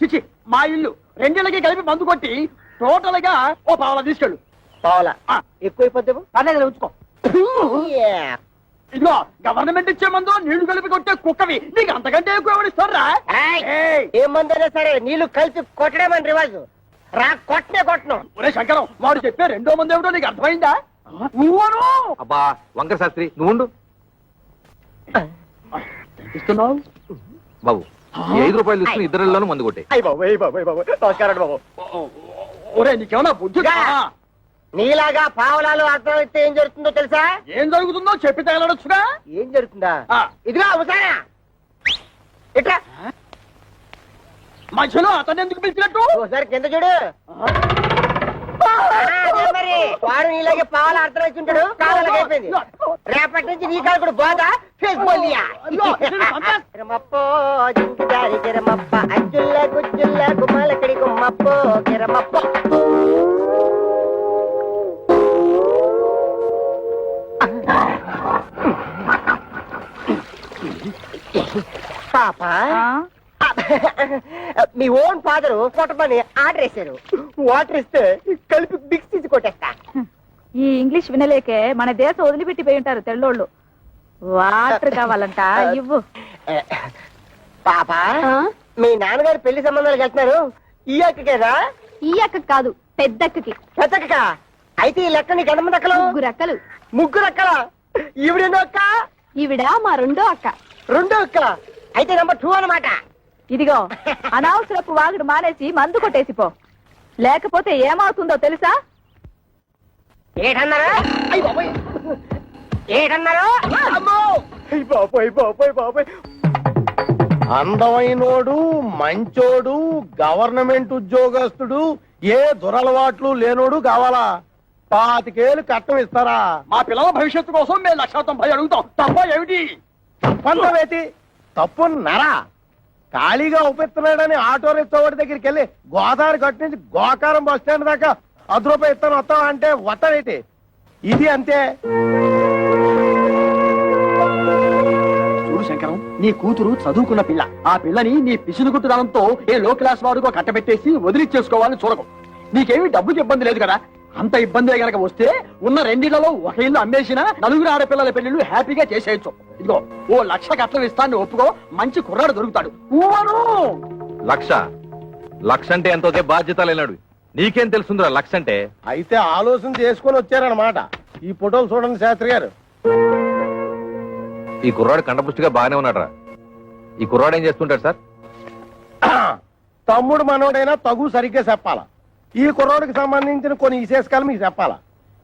చిచి మా ఇల్లు రెండిళ్ళకి కలిపి మందు కొట్టి టోటల్ గా ఓ పావలా తీసుకెళ్ళు. పావులా ఎక్కువైపోద్దేమో. పర్లేదు ఉంచుకో. ఇదిగో గవర్నమెంట్ ఇచ్చే మందు నీళ్లు కలిపి కొట్టే కుక్కవి నీకు అంతకంటే ఎక్కువ ఎవరిస్తారా? ఏం మందైనా సరే నీళ్లు కలిపి కొట్టడమని రివాజు. రా కొట్టనే కొట్టను. ఒరే శంకరం, వాడు చెప్పే రెండో మంది ఏమిటో నీకు అర్థమైందా? నువ్వును అబ్బా వంకర శాస్త్రి నువ్వు ఇస్తున్నావు బాబు. 5 రూపాయలు తీసుకుని ఇద్దరిలోనూ మందు కొట్టే. అయ్య బాబు అయ్య బాబు అయ్య బాబు నమస్కారం బాబు. ఒరే నీకేమన్నా బుద్ధి? నీలాగా పావులాలు అర్థమైతే ఏం జరుగుతుందో తెలుసా? ఏం జరుగుతుందో చెప్పి తగలడొచ్చుగా. ఏం జరుగుతుందా? ఇదిగా అవసానా ఇట్లా మధ్యలో అతను ఎందుకు పిలిచినట్టు? ఒకసారి కింద చూడు. మరి వాడు నీలాగే పావులు అర్థమైతుంటాడు. కావాలకి అయిపోయింది. రేపటి నుంచి నీ కాలు కూడా బాగా కిరమప్పో జింకిదారి కిరమప్ప అజ్జుల్ల గుజ్జుల్ల గుమ్మలకడి గుమ్మప్పో కిరమప్పో. పాప మీ ఓన్ ఫాదర్ కొట్టమని ఆర్డర్ వేశారు. వాటర్ ఇస్తే కలిపి మిక్స్ తీసి కొట్టేస్తా. ఈ ఇంగ్లీష్ వినలేకే మన దేశం వదిలిపెట్టిపోయి ఉంటారు తెల్లోళ్ళు. వాటర్ కావాలంట ఇవ్వు. పాప మీ నాన్నగారు పెళ్లి సంబంధాలకు వెళ్తున్నారు. ఈ అక్కకేనా? ఈ అక్క కాదు, పెద్దక్కకి. పెద్దక్క అయితే ఈ లెక్క నీకు ఎంతమంది అక్కలు? 3 అక్కలు. 3 అక్కల? ఈవిడెన్నో అక్క? ఈవిడ మా రెండో అక్క. రెండో అక్క అయితే నెంబర్ 2 అన్నమాట. ఇదిగో అనవసరపు వాగుడు మానేసి మందు కొట్టేసిపో, లేకపోతే ఏమవుతుందో తెలుసా? ఏటన్నారా? ఏటన్నారా? బాబాయ్ బాబాయ్ బాబాయ్. అందమైనోడు, మంచోడు, గవర్నమెంట్ ఉద్యోగస్తుడు, ఏ దురలవాట్లు లేనోడు కావాలా? 25 ఏళ్ళు కట్టం ఇస్తారా? మా పిల్లల భవిష్యత్తు కోసం మేము 190 అడుగుతాం. తప్ప ఏమిటి? తప్పంతవేతి తప్పున్నారా? ఖాళీగా ఉపయోగిస్తున్నాడని ఆటో రిక్షావాడి దగ్గరికి వెళ్ళి గోదావరి గట్టు నుంచి గోకారం బస్ స్టాండ్ దాకా 10 రూపాయలు ఇస్తాను వస్తావా అంటే వస్తాడేటి? ఇది అంతే. చూడు శంకరం, నీ కూతురు చదువుకున్న పిల్ల. ఆ పిల్లని నీ పిసినుగుట్టుదనంతో ఏ లో క్లాస్ వాడుకో కట్టబెట్టేసి వదిలిచ్చేసుకోవాలని చూడకు. నీకేమి డబ్బుకి ఇబ్బంది లేదు కదా. అంత ఇబ్బంది గనక వస్తే ఉన్న 2 ఇళ్లలో ఒక ఇల్లు అమ్మేసినా 4 ఆడపిల్లల పెళ్లిళ్ళు హ్యాపీగా చేసేయచ్చు. ఇదిగో ఓ 1,00,000 కట్నం ఇస్తాను ఒప్పుకో, మంచి కుర్రాడు దొరుకుతాడు. లక్ష అంటే ఎంతో బాధ్యత లేనాడు. నీకేం తెలుసుందిరా 1,00,000 అంటే? అయితే ఆలోచన చేసుకుని వచ్చారన్నమాట. ఈ ఫోటోలు చూడండి శాస్త్రి గారు. ఈ కుర్రాడు కండపుష్టిగా బాగానే ఉన్నాడు. ఈ కుర్రాడు ఏం చేస్తుంటాడు సార్? తమ్ముడు మనోడైనా తగు సరిగ్గా చెప్పాలా. ఈ కుర్రోడికి సంబంధించిన కొన్ని విశేషాలు మీకు చెప్పాలా.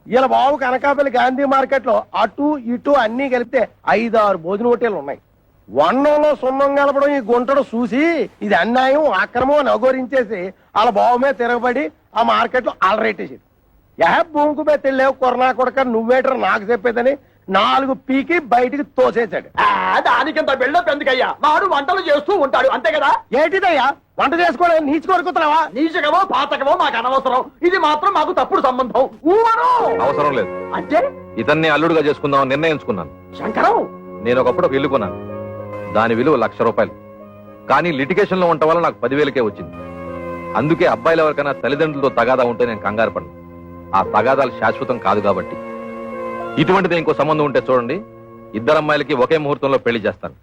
ఇలా బాబు కనకాపల్లి గాంధీ మార్కెట్ లో అటు ఇటు అన్ని కలిపితే 5-6 భోజన హోటళ్లు ఉన్నాయి. వన్నంలో సున్నం కలపడం ఈ గుంటడు చూసి ఇది అన్యాయం అక్రమం అని అఘోరించేసి వాళ్ళ బాబు మీద తిరగబడి ఆ మార్కెట్ లో అలరేటేసి భూమికి మీద తెలియవు కొరనా కొడక నువ్వేటర్ నాకు చెప్పేదని 4 పీకి బయటికి తోసేశాడు. దానికింత బిల్డప్ ఎందుకయ్యా? వాడు వంటలు చేస్తూ ఉంటాడు అంతే కదా. ఏంటిదయ్యా వంట చేసుకోవడం? నీచు కొడుకుతున్నావా? నీచకమో పాతకమో మాకు అనవసరం. ఇది మాత్రం మాకు తప్పుడు సంబంధం. అవసరం లేదు అంటే ఇతన్ని అల్లుడుగా చేసుకుందామని నిర్ణయించుకున్నాను. శంకరం, నేను ఒకప్పుడు ఒక ఇల్లు కొన్నాను. దాని విలువ 1,00,000 రూపాయలు. కానీ లిటిగేషన్ లో ఉండటం వల్ల నాకు 10,000కే వచ్చింది. అందుకే అబ్బాయిలు ఎవరికైనా తల్లిదండ్రులతో తగాదా ఉంటే నేను కంగారు పడను. ఆ తగాదాలు శాశ్వతం కాదు కాబట్టి ఇటువంటిది ఇంకో సంబంధం ఉంటే చూడండి, 2 అమ్మాయిలకి ఒకే ముహూర్తంలో పెళ్లి చేస్తాను.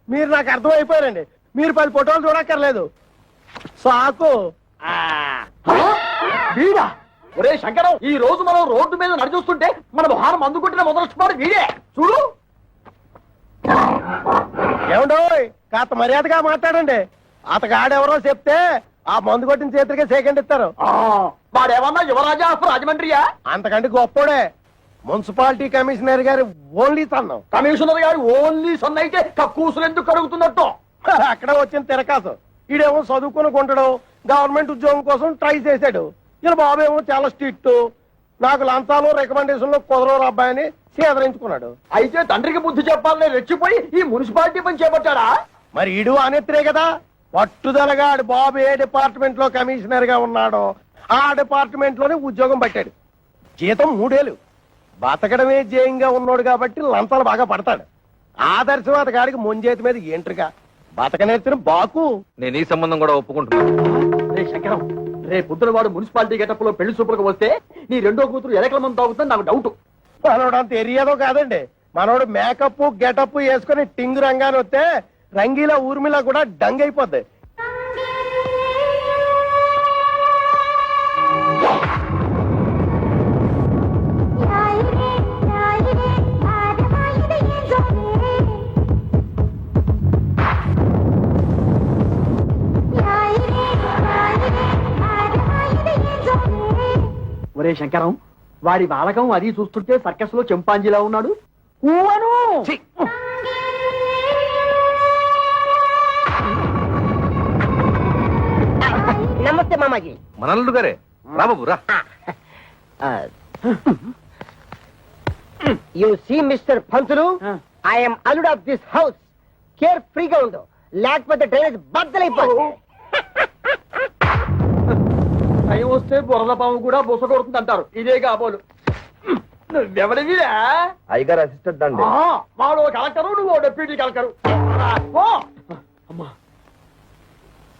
మీరు నాకు అర్థమైపోయారండి. మీరు 10 ఫోటోలు చూడక్కర్లేదు. సాకు. వీడా? ఒరే శంకరం, ఈ రోజు మనం రోడ్డు మీద నడిచూస్తుంటే మన మొహారం అందుకుంటున్న మొదలొచ్చుకోడు వీడే. చూడు. ఏమండో కాస్త మర్యాదగా మాట్లాడండి. అతగాడెవరో చెప్తే ఆ మందు కొట్టిన చేతులకే సెకండ్ ఇస్తారు. వాడేమన్నా యువరాజా ఆఫ్ రాజమండ్రియా? అంతకంటే గొప్పోడే. మున్సిపాలిటీ కమిషనర్ గారి ఓన్లీ సన్నం. కమిషనర్ గారు ఓన్లీ సన్ అయితే కక్కూసులు ఎందుకు కడుగుతున్నట్టు? అక్కడ వచ్చిన తిరకాసు. ఈడేమో చదువుకుని కొంటాడు, గవర్నమెంట్ ఉద్యోగం కోసం ట్రై చేశాడు. ఇలా బాబేమో చాలా స్ట్రిక్ట్, నాకు లంచాలు రికమెండేషన్లు కుదరరు అబ్బాయిని సేదరించుకున్నాడు. అయితే తండ్రికి బుద్ధి చెప్పాలని రెచ్చిపోయి ఈ మున్సిపాలిటీ పని చేపట్టాడా? మరి ఈడు అనేత్రే కదా పట్టుదలగా ఆడు బాబు ఏ డిపార్ట్మెంట్ లో కమిషనర్ గా ఉన్నాడో ఆ డిపార్ట్మెంట్ లోనే ఉద్యోగం పట్టాడు. జీతం 3 ఏళ్ళు. బతకడమే జయంగా ఉన్నాడు కాబట్టి లంచాలు బాగా పడతాడు. ఆదర్శవాద గారికి ముంజేతి మీద ఎంట్రుగా బతక నేర్చిన బాకు. నేను ఈ సంబంధం కూడా ఒప్పుకుంటున్నాను. రే శంకరం, రే పొద్దున వాడు మున్సిపాలిటీ గెటప్ లో పెళ్లి చూపులకు వస్తే నీ రెండో కూతురు ఎలకల మంది తాగుతుందని నాకు డౌట్. మనోడు అంత ఎరియాదో కాదండి. మనోడు మేకప్ గెటప్ వేసుకుని టింగు రంగాన్ని వస్తే రంగీలా ఊర్మిలా కూడా డంగ్ అయిపోద్ది. ఒరే శంకరం, వాడి బాలకం అది చూస్తుంటే సర్కస్ లో చెంపాంజీలా ఉన్నాడు. ఊవను ఛీ! నమస్తే మామాజీ. మనల్లుడు గారే రా బాబు రా. You see mister Pantulu, I'm అల్లుడ్ ఆఫ్ దిస్ హౌస్. కేర్ ఫ్రీగా ఉండు, లేకపోతే డ్రైనేజ్ బద్దలైపోతుంది. టైం వస్తే బురద పాము కూడా బుస కొడుతుంది అంటారు. ఇదే కాబోలు. నువ్వెవడివిరా? అయ్యగారు అసిస్టెంట్ అండి. వాడు కలెక్టరు, నువ్వు డెప్యూటీ కలెక్టరు. అమ్మా,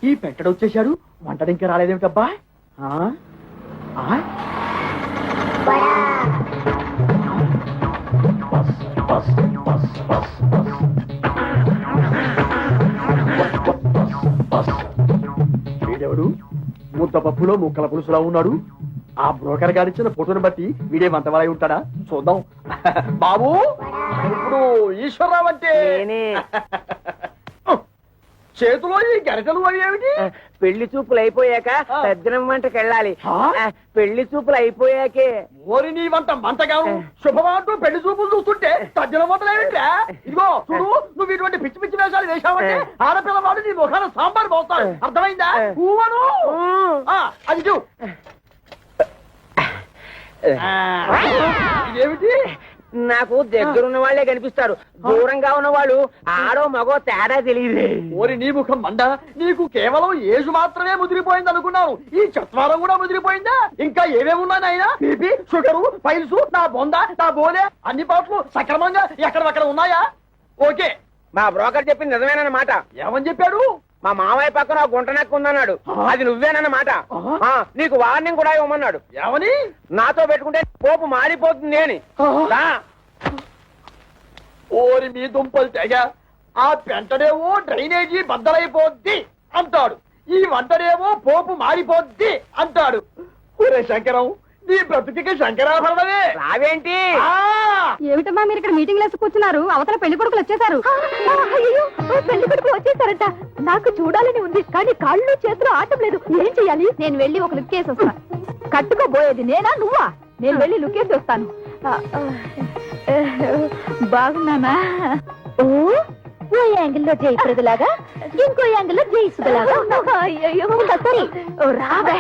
ఈ పెట్టడు వచ్చేసాడు. వంటడు ఇంకా రాలేదేమిటబ్బా? వీడెవడు? ముద్ద పప్పులో ముక్కల పులుసులా ఉన్నాడు. ఆ బ్రోకర్ గారిచ్చిన ఫోటోని బట్టి వీడే వంటవాలై ఉంటాడా? చూద్దాం. బాబు, ఇప్పుడు ఈశ్వరరావు అంటే చేతిలో ఈ గరిటలు అవి ఏమిటి? పెళ్లి చూపులు అయిపోయాక సజ్జనం వంటకి వెళ్ళాలి. పెళ్లి చూపులు అయిపోయాకే. ఓరి నీ వంట మంటగాను శుభమాంటూ పెళ్లి చూపులు చూస్తుంటే తజ్జల వంటలేమిట్రా? ఇదిగో చూడు, నువ్వు ఇటువంటి పిచ్చి పిచ్చి వేషాలు వేశావంటే ఆడపిల్లవాడు నీ ముఖాన సాంబార్ పోస్తాడు. అర్థమైందా? ఊవను అది చూ. ఇదేమిటి? నాకు దగ్గరున్న వాళ్లే కనిపిస్తారు, దూరంగా ఉన్న వాళ్ళు ఆడో మగో తేడా తెలియదు. ఓరి నీ ముఖం మండ, నీకు కేవలం ఏజు మాత్రమే ముదిరిపోయింది అనుకున్నాను. ఈ చత్వారం కూడా ముదిరిపోయిందా? ఇంకా ఏమేమి ఉన్నాయి నాయనా? బీపీ, షుగరు, ఫైల్స్, నా బొంద, నా బోలే అన్ని పాటలు సక్రమంగా ఎక్కడక్కడ ఉన్నాయా? ఓకే. మా బ్రోకర్ చెప్పింది నిజమేనన్నమాట. ఏమని చెప్పాడు? మా మామయ్య పక్కన గుంట నక్కు ఉందన్నాడు. అది నువ్వేనన్నమాట. నీకు వార్నింగ్ కూడా ఇవ్వమన్నాడు. ఏమని? నాతో పెట్టుకుంటే పోపు మారిపోతుంది అని. ఓరి మీ దుంపలు తెగ, ఆ పెంటనేమో డ్రైనేజీ బద్దలైపోద్ది అంటాడు, ఈ వంటనేమో పోపు మారిపోద్ది అంటాడు. ఒరే శంకరం, నీ బ్రతుకి శంకరాభరణమే. రావేంటి? ఏమిటమ్మా మీరు ఇక్కడ మీటింగ్ లేసి కూర్చున్నారు? అవతల పెళ్లి కొడుకులు వచ్చేసారు. పెళ్లి కొడుకులు వచ్చేసారట. నాకు చూడాలని ఉంది, కానీ కాళ్ళు చేతులు ఆటం లేదు. ఏం చెయ్యాలి? నేను వెళ్ళి ఒక లుక్ వేసి వస్తాను. కట్టుకోబోయేది నేనా నువ్వా? నేను వెళ్ళి లుక్ వేసి వస్తాను. బాగున్నానా? ఓ యాంగిల్లో జయప్రదలాగా, ఇంకో యాంగిల్లో జయసుదలాగా. అయ్యో సరే, రావే.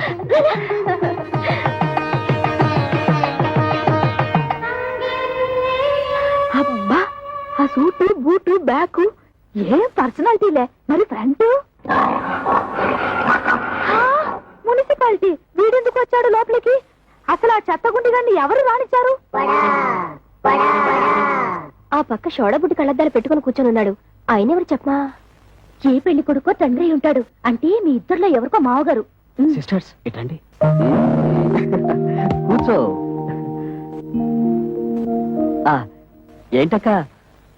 అబ్బా, ఆ సూటు బూటు బ్యాగు ఏం పర్సనాలిటీలే. మరి ఫ్రంట్ మున్సిపాలిటీ. వీడెందుకు వచ్చాడు లోపలికి? అసలు ఆ చెత్తగుండి గారిని ఎవరు రానిచ్చారు? ఆ పక్క షోడబుడ్డి కళ్ళద్దాలు పెట్టుకుని కూర్చొని ఉన్నాడు. ఆయన ఎవరు చెప్పమా? ఏ పెళ్లి కొడుకో తండ్రి ఉంటాడు. అంటే మీ ఇద్దరులో ఎవరికో మావగారు. సిస్టర్స్ ఇటండి, కూర్చో. ఏంటక్క,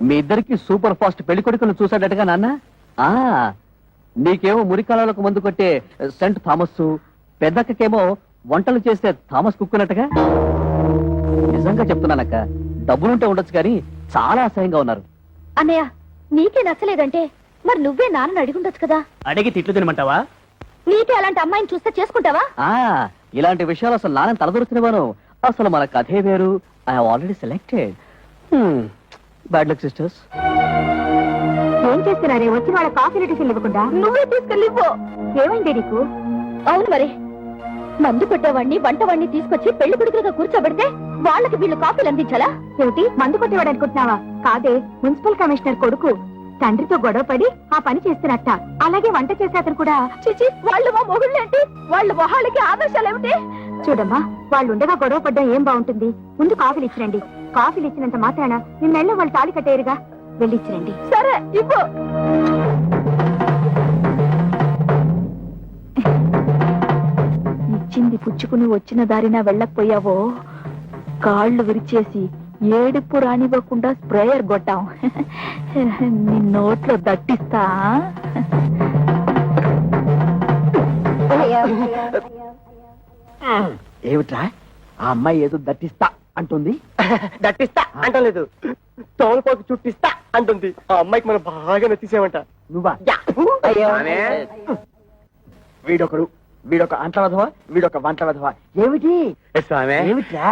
మీ ఇద్దరికి సూపర్ ఫాస్ట్ పెళ్లి కొడుకును చూసాడటగా నాన్న? నీకేమో మురికాలకు మందు కొట్టే సెంట్ థామస్, పెద్దక్కకేమో వంటలు చేసే థామస్ కుక్కున్నట్టుగా. నిజంగా చెప్తున్నానక్క, డబ్బులుంటే ఉండొచ్చు కానీ చాలా అసహ్యంగా ఉన్నారు. అన్నయ్య, నీకే నచ్చలేదంటే మరి నువ్వే నాన్న అడిగుండొచ్చు కదా. అడిగి తిట్లు తినమంటావా? నీకే అలాంటి అమ్మాయిని చూస్తే చేసుకుంటావా? ఇలాంటి విషయాలు అసలు నాన్న తలదొరుకుతున్నాను. అసలు మన కథే వేరు. I have already selected. Bad luck sisters. ఏం చేస్తున్నారే? వచ్చి వాళ్ళ కాఫీ టిఫిన్ ఇవ్వకుండా నువ్వే తీసుకెళ్ళిపో. ఏమైంది నీకు? అవును మరి, మందు కొట్టేవాడిని వంటవాడిని తీసుకొచ్చి పెళ్లి కొడుకులుగా కూర్చోబెడితే వాళ్ళకి వీళ్ళు కాఫీలు అందించాలా? ఏమిటి, మందు కొట్టేవాడు అనుకుంటున్నావా? కాదే, మున్సిపల్ కమిషనర్ కొడుకు తండ్రితో గొడవపడి ఆ పని చేస్తున్నట్ట. అలాగే వంట చేసే అతను కూడా. చిచి, వాళ్ళు మా మొగుళ్ళేంటి? వాళ్ళు మొహాలకి ఆదర్శాలు ఏమిటి? చూడమ్మా, వాళ్ళు ఉండగా గొడవ పడ్డా ఏం బాగుంటుంది? ముందు కాఫీలు ఇచ్చిరండి. కాఫీలు ఇచ్చినంత మాత్రాన నిన్నెళ్ళ వాళ్ళు తాళి కట్టేరుగా. వెళ్ళిచ్చిరండి. సరే ఇవ్వు. ఇచ్చింది పుచ్చుకుని వచ్చిన దారిన వెళ్ళకపోయావో కాళ్ళు విరిచేసి ఏడుపు రానివ్వకుండా స్ప్రేయర్ కొట్టాం. నీ నోట్లో దట్టిస్తా. ఏమిట్రా ఆ అమ్మాయి ఏదో దట్టిస్తా అంటుంది? దట్టిస్తా అంటలేదు, తోలుపోకి చుట్టిస్తా అంటుంది. ఆ అమ్మాయికి మనం బాగా నచ్చేసామంట. నువ్వా? ఆమె? వీడొక అంట్ల వధవా, వీడొక వంట వధవా. ఏమిటి స్వామి, ఏమిట్రా?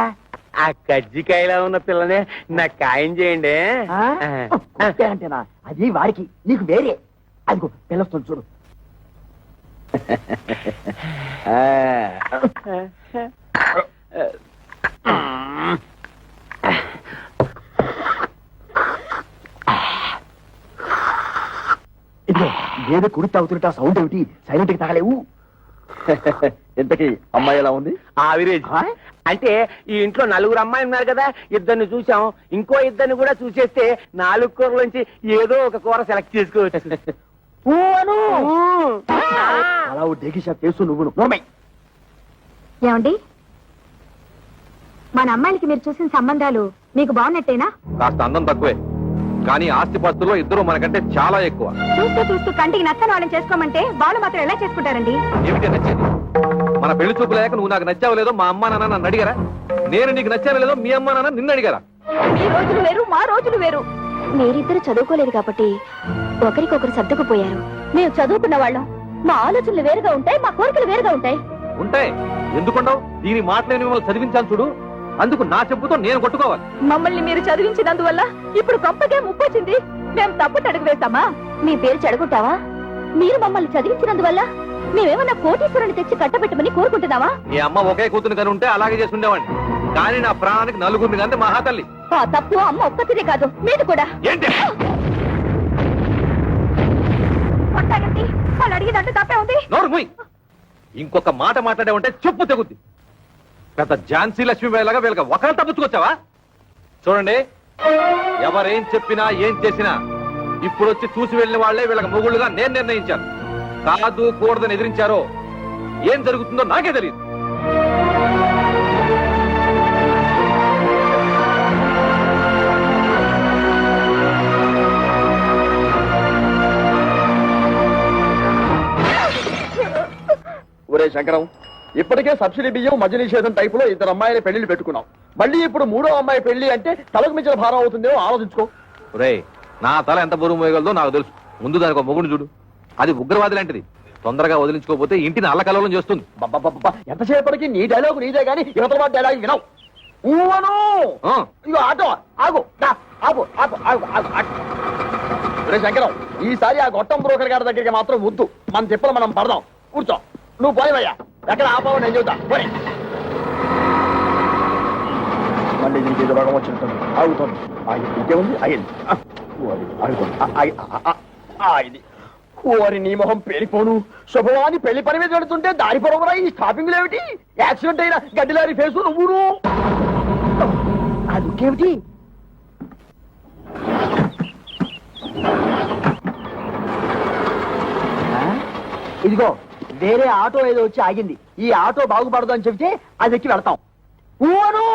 ఆ కజ్జికాయలో ఉన్న పిల్లనే నాకు ఖాయం చేయండి. ఆ? అంతే అంటేనా? అది వాడికి, నీకు వేరే. అదిగో పిలుస్తుంది చూడు. ఇదిగో ఏదో కుడి తాగుతుంటా సౌండ్ ఏమిటి? సైలెంట్ కి తాగలేవు. ఇంతకీ అమ్మాయి ఎలా ఉంది? ఆవిరేజ్. ఆ? అంటే ఈ ఇంట్లో నలుగురు అమ్మాయి ఉన్నారు కదా, ఇద్దరిని చూసాం, ఇంకో ఇద్దరిని కూడా చూసేస్తే 4 కూరలోంచి ఏదో ఒక కూర సెలెక్ట్ చేసుకోవచ్చు. అలా డేకిషా తెలుసు నువ్వు నోర్మై. ఏమండి, మన అమ్మాయిలకి మీరు చూసిన సంబంధాలు మీకు బాగున్నట్టేనా? కాస్త అందం తక్కువే, కానీ ఆస్తిపాస్తుల్లో ఇద్దరు మనకంటే చాలా ఎక్కువ. చూస్తూ చూస్తూ కంటికి నచ్చని వాళ్ళని చేసుకోమంటే వాళ్ళు మాత్రం ఎలా చేసుకుంటారండి? ఏమిటి నచ్చేది? మన పెళ్లి చూపు లేక నువ్వు నాకు నచ్చావు లేదో మా అమ్మా నాన్న నన్ను అడిగారా? నేను నీకు నచ్చాను లేదో మీ అమ్మా నాన్న నిన్ను అడిగారా? మీ రోజులు వేరు, మా రోజులు వేరు. మీరిద్దరు చదువుకోలేదు కాబట్టి ఒకరికొకరు సర్దుకుపోయారు. మేము చదువుకున్న వాళ్ళం, మా ఆలోచనలు వేరుగా ఉంటాయి, మా కోరికలు వేరుగా ఉంటాయి. ఉంటాయి, ఎందుకుండవు? దీని మాటలేని మిమ్మల్ని చదివించాను చూడు, అందుకు నా చెప్పుతో నేను కొట్టుకోవాలి. మమ్మల్ని మీరు చదివించినందువల్ల ఇప్పుడు గొప్పకే ముప్పొచ్చింది. మేము తప్పు అడుగు వేస్తామా? మీ పేరు చెడగొట్టావా? మీరు మమ్మల్ని చదివించినందువల్ల మేమేమన్నా కోటీశ్వరుని తెచ్చి కట్టబెట్టమని కోరుకుంటున్నావా? మీ అమ్మ ఒకే కూతురు కని ఉంటే అలాగే చేసి ఉండేవాడిని, కానీ నా ప్రాణానికి నలుగురిని కంటే మహాతల్లి. ఆ తప్పు అమ్మ ఒక్కతిదే కాదు, మీది కూడా. ఏంటి? కొట్టాగండి, వాళ్ళు అడిగినట్టు తప్పే ఉంది. నోరు మూయ్. ఇంకొక మాట మాట్లాడే ఉంటే చెప్పు తెగుద్ది. పెద్ద ఝాన్సీ లక్ష్మీబాయిలాగా వీళ్ళకి ఒకరు తప్పుచ్చుకొచ్చావా? చూడండి, ఎవరేం చెప్పినా ఏం చేసినా ఇప్పుడు వచ్చి చూసి వెళ్ళిన వాళ్లే వీళ్ళకి మొగుళ్ళుగా నేను నిర్ణయించాను. కాదు కూడదని ఎదిరించారో ఏం జరుగుతుందో నాకే తెలియదు. ఒరే శంకరం, ఇప్పటికే సబ్సిడీ బియ్యం మద్య నిషేధం టైపులో 2 అమ్మాయిల పెళ్లిళ్ళు పెట్టుకున్నాం. మళ్ళీ ఇప్పుడు 3వ అమ్మాయి పెళ్లి అంటే తలకు మించిన భారం అవుతుందేమో ఆలోచించుకో. రేయ్, నా తల ఎంత బరువు మోయగలదో నాకు తెలుసు. ముందు దానికి ఒక మొగుడు చూడు, అది ఉగ్రవాది లాంటిది. తొందరగా వదిలించుకోకపోతే ఇంటిని అల్లకల్లోలం చేస్తుంది. ఎంతసేపటికి నీ డైలాగు నీదే గానీ యువతల వాడి డైలాగ్ వినవు. ఊవను ఆ. ఇగో ఆటో ఆగు, దా, ఆగు ఆగు ఆగు ఆగు ఆగు. ఒరే శంకరం, ఈసారి ఆ గొట్టం బ్రోకర్ గారి దగ్గరికి మాత్రం వద్దు. మన తిప్పలు మనం పడదాం. కూర్చో, నువ్వు పోయివయ్యా. ఎక్కడ ఆపావు నేను చెబుతా. పోయి మళ్ళీ దీనికి ఏదో రోగం వచ్చినట్టుంది. ఆగుతుంది. ఇంకేముంది? అయింది. ఆగుతుంది. ఆగింది. ఓరి నీ మొహం పేలిపోను. శుభవాని పెళ్లి పని మీద పెడుతుంటే దారి పొరవరా ఈ స్టాపింగ్ ఏమిటి? యాక్సిడెంట్ అయిన గడ్డిలారి ఫేసు నువ్వును. అదుకేమిటి? ఇదిగో వేరే ఆటో ఏదో వచ్చి ఆగింది. ఈ ఆటో బాగుపడదు అని చెబితే అది ఎక్కి వెళ్తాం. ఊను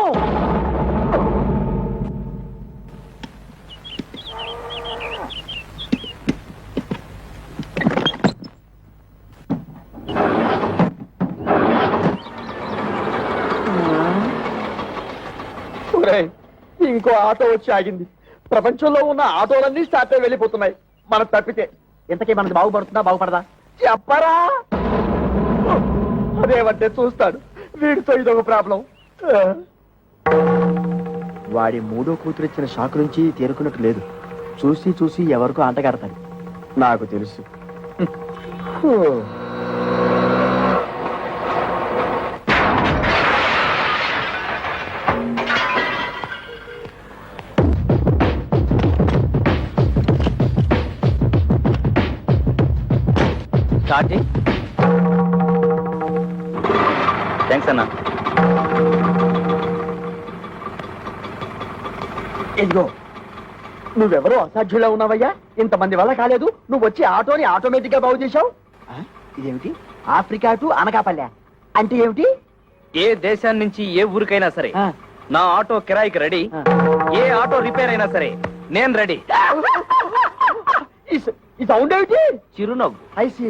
ఇంకో ఆటో వచ్చి ఆగింది. ప్రపంచంలో ఉన్న ఆటోలన్నీ స్టార్ట్ అయి వెళ్ళిపోతున్నాయి. మనం తప్పితే ఇంతకీ మనది బాగుపడుతుందా బాగుపడదా చెప్పరా? అదేమంటే చూస్తాడు. వీడితో ఇదొక ప్రాబ్లం. వాడి 3వ కూతురు ఇచ్చిన షాక్ నుంచి తేరుకున్నట్టు లేదు. చూసి చూసి ఎవరికో అంటగడతాడు. నాకు తెలుసు. థ్యాంక్స్ అన్నా. ఇదిగో నువ్వెవరో అసాధ్యులా ఉన్నావయ్యా. ఇంతమంది వల్ల కాలేదు. నువ్వు వచ్చి ఆటోని ఆటోమేటిక్ గా బాగు చేశావు. ఇదేమిటి? ఆఫ్రికా టు అనకాపల్లె అంటే ఏమిటి? ఏ దేశాన్ని నుంచి ఏ ఊరికైనా సరే ఆ. నా ఆటో కిరాయికి రెడీ. ఆ. ఏ ఆటో రిపేర్ అయినా సరే నేను రెడీ. ఈ సౌండ్ ఏమిటి? చిరునవ్వు. ఐసి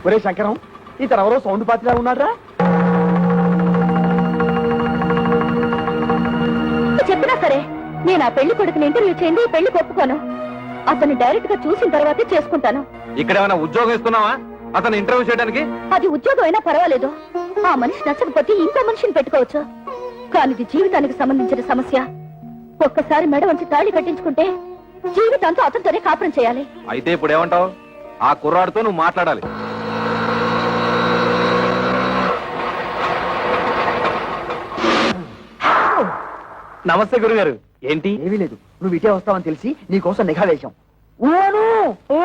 ఒరే శంకరం, ఇతను ఎవరో సౌండ్ పాత్రలా ఉన్నారా? చెప్పినా సరే నేను ఆ పెళ్లి కొడుకుని ఇంటర్వ్యూ చేయండి, ఈ పెళ్లి ఒప్పుకోను. అతన్ని డైరెక్ట్ గా చూసిన తర్వాతే చేసుకుంటాను. ఇక్కడ ఏమైనా ఉద్యోగం ఇస్తున్నావా అతను ఇంటర్వ్యూ చేయడానికి? అది ఉద్యోగం అయినా పర్వాలేదు. ఆ మనిషి నచ్చకపోతే ఇంకో మనిషిని పెట్టుకోవచ్చు. కానీ ఇది జీవితానికి సంబంధించిన సమస్య. ఒక్కసారి మెడ వంచి తాళి కట్టించుకుంటే జీవితాంతో అతనితోనే కాపురం చేయాలి. అయితే ఇప్పుడు ఏమంటావు? ఆ కుర్రాడితో నువ్వు మాట్లాడాలి. నమస్తే గురుగారు. ఏంటి? ఏమీ లేదు, నువ్వు ఇటే వస్తావని తెలిసి నీకోసం నిఘా వేశాం. ఓ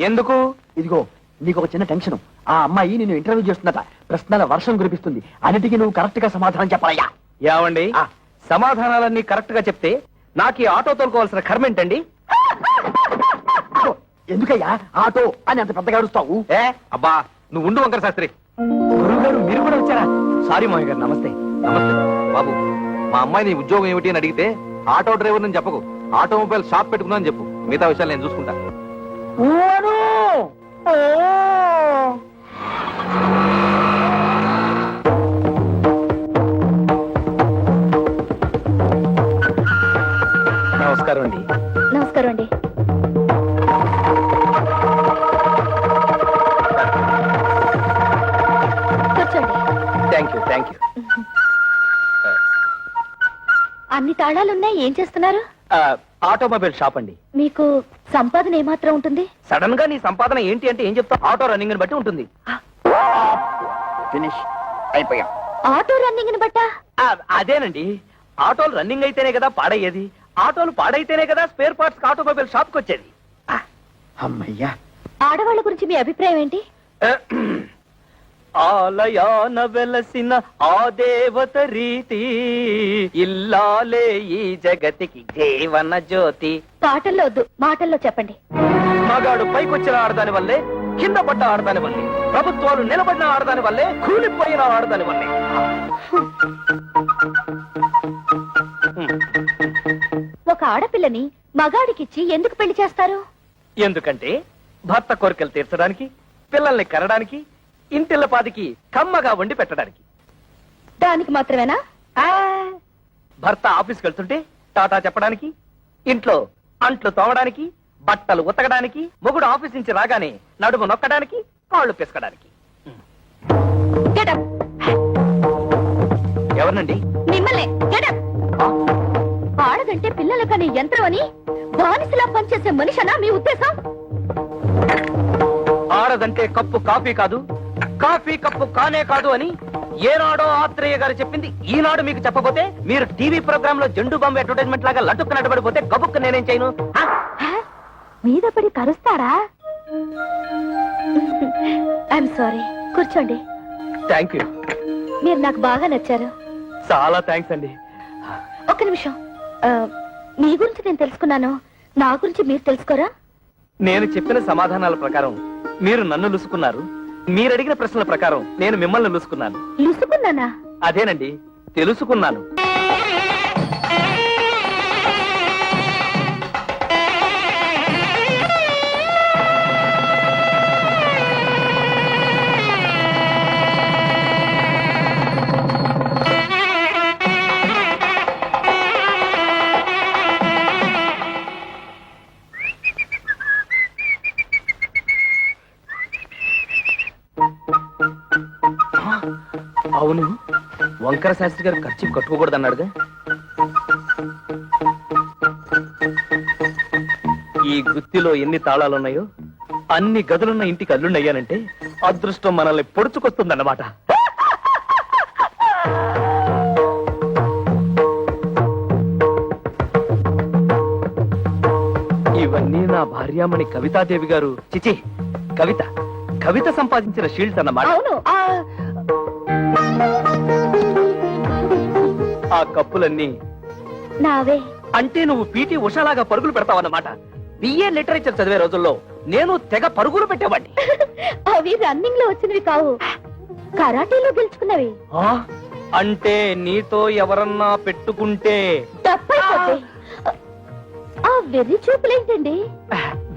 ఎందుకు? ఇదిగో నీకు ఒక చిన్న టెన్షన్. ఆ అమ్మాయి నిన్ను ఇంటర్వ్యూ చేస్తుందట. ప్రశ్నల వర్షం కురిపిస్తుంది. అన్నిటికీ నువ్వు కరెక్ట్ గా సమాధానం చెప్పాలయ్యా. ఏమండి, ఆ. సమాధానాలన్నీ కరెక్ట్ గా చెప్తే నాకు ఈ ఆటో తోలుకోవాల్సిన కర్మ ఏంటండి? ఇదిగో, ఎందుకయ్యా ఆటో అని అంత పెద్దగా అరుస్తావు? అబ్బా నువ్వు ఉండు వంకర శాస్త్రి. గురుగారు మీరు కూడా వచ్చారా? సారీ మామయ్య గారు. నమస్తే. నమస్తే బాబు. మా అమ్మాయి నీ ఉద్యోగం ఏమిటి అని అడిగితే ఆటో డ్రైవర్ అని చెప్పకు, ఆటోమొబైల్ షాప్ పెట్టుకున్నా అని చెప్పు. మిగతా విషయాలు నేను చూసుకుంటా. నమస్కారం అండి. నమస్కారం అండి. కూర్చోండి. Thank you. అన్ని తాళాలున్నాయి, ఏం చేస్తున్నారు? ఆటోమొబైల్ షాప్ అండి. మీకు సంపాదన ఏమాత్రం ఉంటుంది? సడన్ గా నీ సంపాదన ఏంటి అంటే ఏం చెప్తావు? ఆటో రన్నింగ్ బట్టి ఉంటుంది. ఫినిష్ అయిపోయాం. ఆటో రన్నింగ్ బట్టా? అదేనండి, ఆటోలు రన్నింగ్ అయితేనే కదా పాడయ్యేది. ఆటోలు పాడైతేనే కదా స్పేర్ పార్ట్స్ ఆటోమొబైల్ షాప్ కి వచ్చేది. అమ్మయ్యా. ఆడవాళ్ళ గురించి మీ అభిప్రాయం ఏంటి? ఆలయాన వెలసిన ఆ దేవత రీతి, ఇల్లాలే ఈ జగతికి జీవన జ్యోతి. పాటల్లో వద్దు, మాటల్లో చెప్పండి. మగాడు పైకొచ్చిన ఆడదాని వల్లే, కింద పడ్డ ఆడదాని వల్లే, ప్రభుత్వాలు నిలబడిన ఆడదాని వల్లే, కూలిపోయిన ఆడదాని వల్లే. ఒక ఆడపిల్లని మగాడికిచ్చి ఎందుకు పెళ్లి చేస్తారు? ఎందుకంటే భర్త కోరికలు తీర్చడానికి, పిల్లల్ని కనడానికి, ఇంటిల్లపాదికి కమ్మగా వండి పెట్టడానికి. దానికి మాత్రమేనా? భర్త ఆఫీస్కి వెళ్తుంటే టాటా చెప్పడానికి, ఇంట్లో అంట్లు తోమడానికి, బట్టలు ఉతకడానికి, మొగుడు ఆఫీస్ నుంచి రాగానే నడుము నొక్కడానికి, కాళ్ళు పిసకడానికి. Get up. ఎవరినండి? మిమ్మల్ని. Get up. ఆడదంటే పిల్లల కనే యంత్రం అని బానిసలా పనిచేసే మనిషనా మీ ఉద్దేశం? ఆడదంటే కప్పు కాఫీ కాదు, కాఫీ కప్పు కానే కాదు అని ఏనాడో ఆత్రేయ గారు చెప్పింది ఈనాడు మీకు చెప్పబోతే, మీరు టీవీ ప్రోగ్రామ్ లో జెండు బాంబు అడ్వర్టైజ్మెంట్ లాగా లటుక్కు నడబడిపోతే గబుక్కు నేనేం చేయను? మీద పడి కరుస్తారా? I'm sorry. కూర్చోండి. Thank you. మీరు నాకు బాగా నచ్చారు. చాలా థ్యాంక్స్ అండి. ఒక్క నిమిషం. మీ గురించి నేను తెలుసుకున్నాను, నా గురించి మీరు తెలుసుకోరా? నేను చెప్పిన సమాధానాల ప్రకారం మీరు నన్ను లుసుకున్నారు, మీరు అడిగిన ప్రశ్నల ప్రకారం నేను మిమ్మల్ని లుసుకున్నాను. లుసుకున్నానా? అదేనండి, తెలుసుకున్నాను. అవును, వంకర శాస్త్రి గారు ఖర్చు కట్టుకోకూడదన్నాడుగా. ఈ గుత్తిలో ఎన్ని తాళాలున్నాయో అన్ని గదులున్న ఇంటికి అల్లుండయ్యానంటే అదృష్టం మనల్ని పొడుచుకొస్తుందన్నమాట. ఇవన్నీ నా భార్యామణి కవితాదేవి గారు, చిచి కవిత కవిత సంపాదించిన షీల్డ్స్ అన్నమాట. అవును. ఆ కప్పులన్నీ నావే. అంటే నువ్వు పీటీ ఉషాలాగా పరుగులు పెడతావన్నమాట. బిఏ లిటరేచర్ చదివే రోజుల్లో నేను తెగ పరుగులు పెట్టేవాడిని. అవి రన్నింగ్ లో వచ్చినవి కావు, కరాటేలో గెలుచుకున్నవి. అంటే నీతో ఎవరన్నా పెట్టుకుంటే తప్పైపోతే ఆ వెర్రి చూపులేంటండి?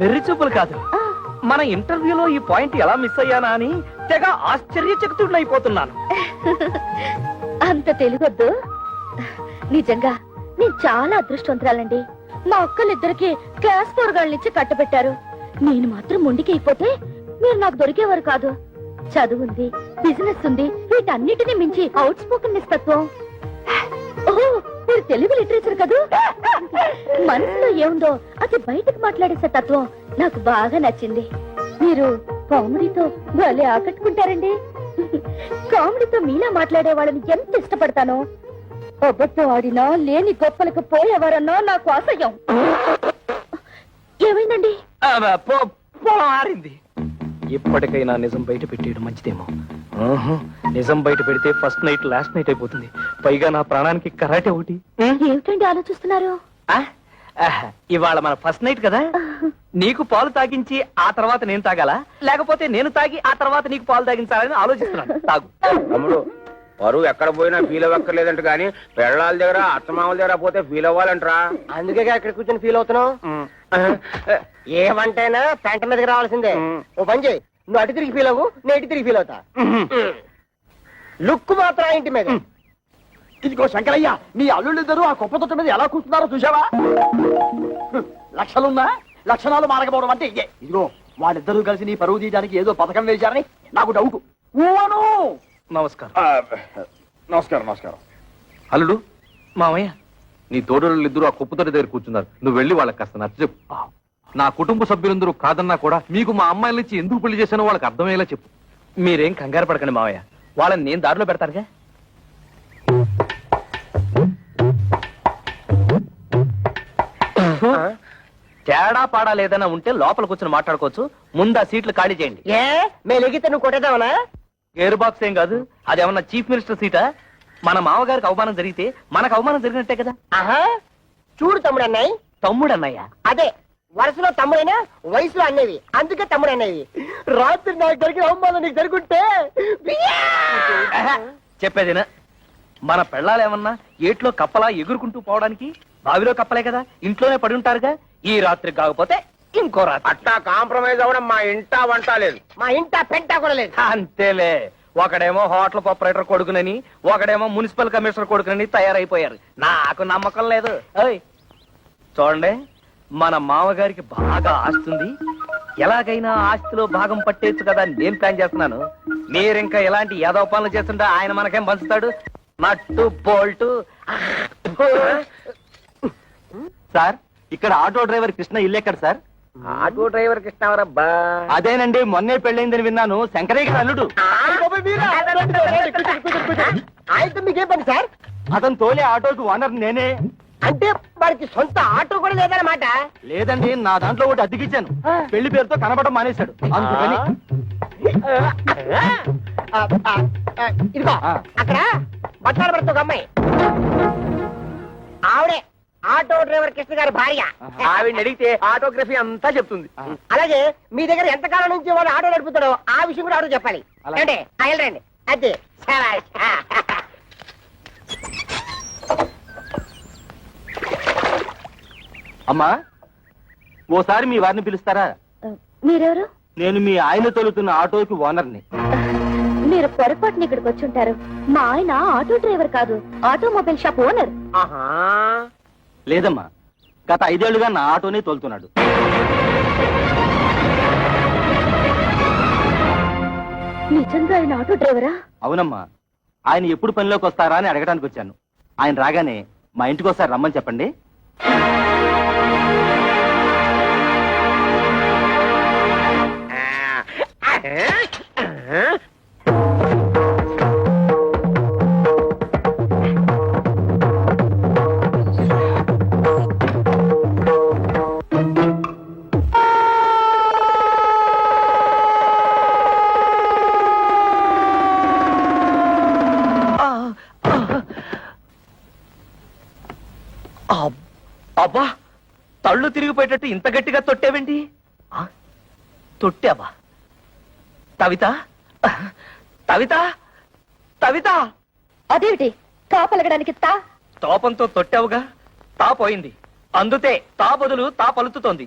వెర్రి చూపులు కాదు, ఆ, మన ఇంటర్వ్యూలో ఈ పాయింట్ ఎలా మిస్ అయ్యానా అని తెగ ఆశ్చర్యచకితుడైపోతున్నాను. అంత తెలుగొద్దు. నిజంగా నేను చాలా అదృష్టవంతురాలండి. మా అక్కలిద్దరికి క్లాస్ పోరగాళ్ళనిచ్చి కట్టబెట్టారు. నేను మాత్రం మొండికి అయిపోతే మీరు నాకు దొరికేవారు కాదు. చదువుంది, బిజినెస్ ఉంది, వీటన్నిటిని మించి అవుట్ స్పోకెన్ తత్వం. ఓహో, మీరు తెలుగు లిటరేచర్ కదూ. మనసులో ఏముందో అది బయటకు మాట్లాడేసే తత్వం నాకు బాగా నచ్చింది. మీరు కామెడీతో భలే ఆకట్టుకుంటారండి. కామెడీతో మీలా మాట్లాడే వాళ్ళని ఎంత ఇష్టపడతానో. అబద్ధం ఆడినా లేని గొప్పలకు పోయేవారన్నా నాకు అసహ్యం. ఏమైందండి? పొలం ఆరింది. ఎప్పటికైనా నిజం బయట పెట్టేయడం మంచిదేమో. నిజం బయట పెడితే ఫస్ట్ నైట్ లాస్ట్ నైట్ అయిపోతుంది. పైగా నా ప్రాణానికి కరాటే ఒకటి. ఏమిటండి ఆలోచిస్తున్నారు? ఇవాళ మన ఫస్ట్ నైట్ కదా, నీకు పాలు తాగించి ఆ తర్వాత నేను తాగాలా, లేకపోతే నేను తాగి ఆ తర్వాత నీకు పాలు తాగించాలని ఆలోచిస్తున్నాను. తాగు. తమ్ముడు పరువు ఎక్కడ పోయినా ఫీల్ అవ్వక్కర్లేదంట గాని పెళ్ళాల దగ్గర అత్తమామల దగ్గర పోతే ఫీల్ అవ్వాలంటరా. అందుకే ఇక్కడ కూర్చొని ఫీల్ అవుతున్నావు. ఏమంటేనా పెంట మీదకి రావాల్సిందే. ఓ పని చేయి, నువ్వు అటు తిరిగి ఫీల్ అవ్వు, నేను ఇటు తిరిగి ఫీల్ అవుతా. లుక్ మాత్రం ఇంటి మీద. ఇదిగో శంకరయ్య, నీ అల్లుళ్ళిద్దరూ ఆ కుప్ప తొట్ట మీద ఎలా కూర్చున్నారో చూసావా? లక్షలున్నా లక్షణాలు మారకపోవడం అంటే ఇదే. ఇదిగో వాళ్ళిద్దరూ కలిసి నీ పరువు తీయడానికి ఏదో పథకం వేశారని నాకు డౌట్. నమస్కారం. నమస్కారం. నమస్కారం. అల్లుడు, మామయ్య, నీ తోడళ్ళు ఇద్దరు ఆ కుప్పతోటి దగ్గర కూర్చున్నారు. నువ్వు వెళ్ళి వాళ్ళకి కాస్త నచ్చ చెప్పు. నా కుటుంబ సభ్యులందరూ కాదన్నా కూడా మీకు మా అమ్మాయిల నుంచి ఎందుకు పెళ్లి చేశానో వాళ్ళకి అర్థమయ్యేలా చెప్పు. మీరేం కంగారు పడకండి మామయ్య, వాళ్ళని నేను దారిలో పెడతానుగా. తేడా పాడా లేదన్నా ఉంటే లోపల కూర్చొని మాట్లాడుకోవచ్చు. ముందు ఆ సీట్లు ఖాళీ చేయండి. ఏ మేము ఎగితే నువ్వు కొట్టేద్దామనా? గేర్ బాక్స్ ఏం కాదు, అదేమన్నా చీఫ్ మినిస్టర్ సీటా? మన మామగారికి అవమానం జరిగితే మనకు అవమానం జరిగినట్టే కదా. ఆహా, చూడు తమ్ముడు అన్నాయి. తమ్ముడు అన్నయ్య అదే వరుసలో తమ్ముడైనా వయసులో అన్నవి, అందుకే తమ్ముడు అన్నవి. రాత్రి నాకు జరిగిన అవమానం నీకు జరుగుంటే చెప్పేదినా, మన పెళ్ళాలేమన్నా ఏట్లో కప్పలా ఎగురుకుంటూ పోవడానికి బావిలో కప్పలే కదా, ఇంట్లోనే పడి ఉంటారుగా. ఈ రాత్రి కాకపోతే ఇంకో రాత్రి. అట్టా కాంప్రమైజ్ అవ్వడం మా ఇంటా వంట లేదు. మా ఇంట పెంట కూడా లేదు. అంతేలే, ఒకడేమో హోటల్ ఆపరేటర్ కొడుకునని, ఒకడేమో మున్సిపల్ కమిషనర్ కొడుకునని తయారైపోయారు. నాకు నమ్మకం లేదు. ఓయ్ చూడండి, మన మామగారికి బాగా ఆస్తుంది. ఎలాగైనా ఆస్తిలో భాగం పట్టేచ్చు కదా అని నేను ప్లాన్ చేస్తున్నాను. మీరింకా ఎలాంటి యాదవ పనులు చేస్తుంటే ఆయన మనకేం పంచుతాడు? నట్టు బోల్టు. సార్, ఇక్కడ ఆటో డ్రైవర్ కృష్ణ ఇల్లు ఎక్కడ సార్? Auto driver కృష్ణవరబ్బా. అదేనండి, మొన్నే పెళ్ళైందని విన్నాను. శంకరయ్య గారు అల్లుడు. ఆయనతో మీకేం పని సార్? అతను తోలే ఆటోకి ఓనర్ నేనే. అంటే వారికి సొంత ఆటో కూడా లేదన్నమాట. లేదండి, నా దాంట్లో ఒకటి అద్దెకిచ్చాను. పెళ్లి పేరుతో కనబడడం మానేశాడు, అందుకని. ఇదిగో అక్కడ బట్టాలు పడుతూ ఒక అమ్మాయి, ఆవిడే ఆటో డ్రైవర్ కృష్ణ గారి భార్య. ఆవిడ అడిగితే ఆటోగ్రఫీ అంతా చెప్తుంది. అలాగే మీ దగ్గర ఎంతకాలం నుంచి వాళ్ళు ఆటో నడుపుతాడో ఆ విషయం కూడా ఆటో చెప్పాలి. అంటే రండి అదే. అమ్మా, ఓసారి మీ వారిని పిలుస్తారా? మీరెవరు? నేను మీ ఆయన తోలుతున్న ఆటోకి ఓనర్ని. మీరు పొరపాటున ఇక్కడికి వచ్చి ఉంటారు. మా ఆయన ఆటో డ్రైవర్ కాదు, ఆటోమొబైల్ షాప్ ఓనర్. లేదమ్మా, గత 5 ఏళ్లుగా నా ఆటోనే తోలుతున్నాడు. నిజంగా ఆయన ఆటో డ్రైవరా? అవునమ్మా, ఆయన ఎప్పుడు పనిలోకి వస్తారా అని అడగడానికి వచ్చాను. ఆయన రాగానే మా ఇంటికి ఒకసారి రమ్మని చెప్పండి. అబ్బా, తళ్ళు తిరిగిపోయేటట్టు ఇంత గట్టిగా తొట్టేవేంటి? తొట్టావా? కవిత, కవిత, తవిత అదేమిటి కాపలగడానికి తా తోపంతో తొట్టావుగా తా పోయింది. అందుతే తా బదులు తా పలుకుతోంది.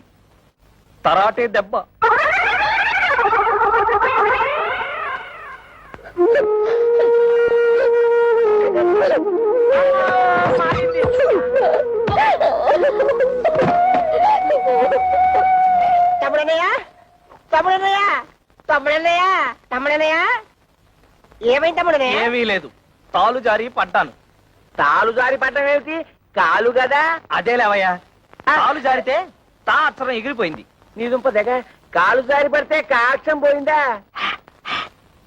తరాటే దెబ్బ. ఏమైంది తమ్ముడనయ్య? ఏమీ లేదు, తాలు జారి పడ్డాను. తాలు జారి పడ్డం ఏమిటి? కాలు కదా. అదే లేవయ్యా, తాలు జారితే తా అక్షరం ఎగిరిపోయింది. నీ దుంప దగ్గర కాలు జారి పడితే కాక్షం పోయిందా?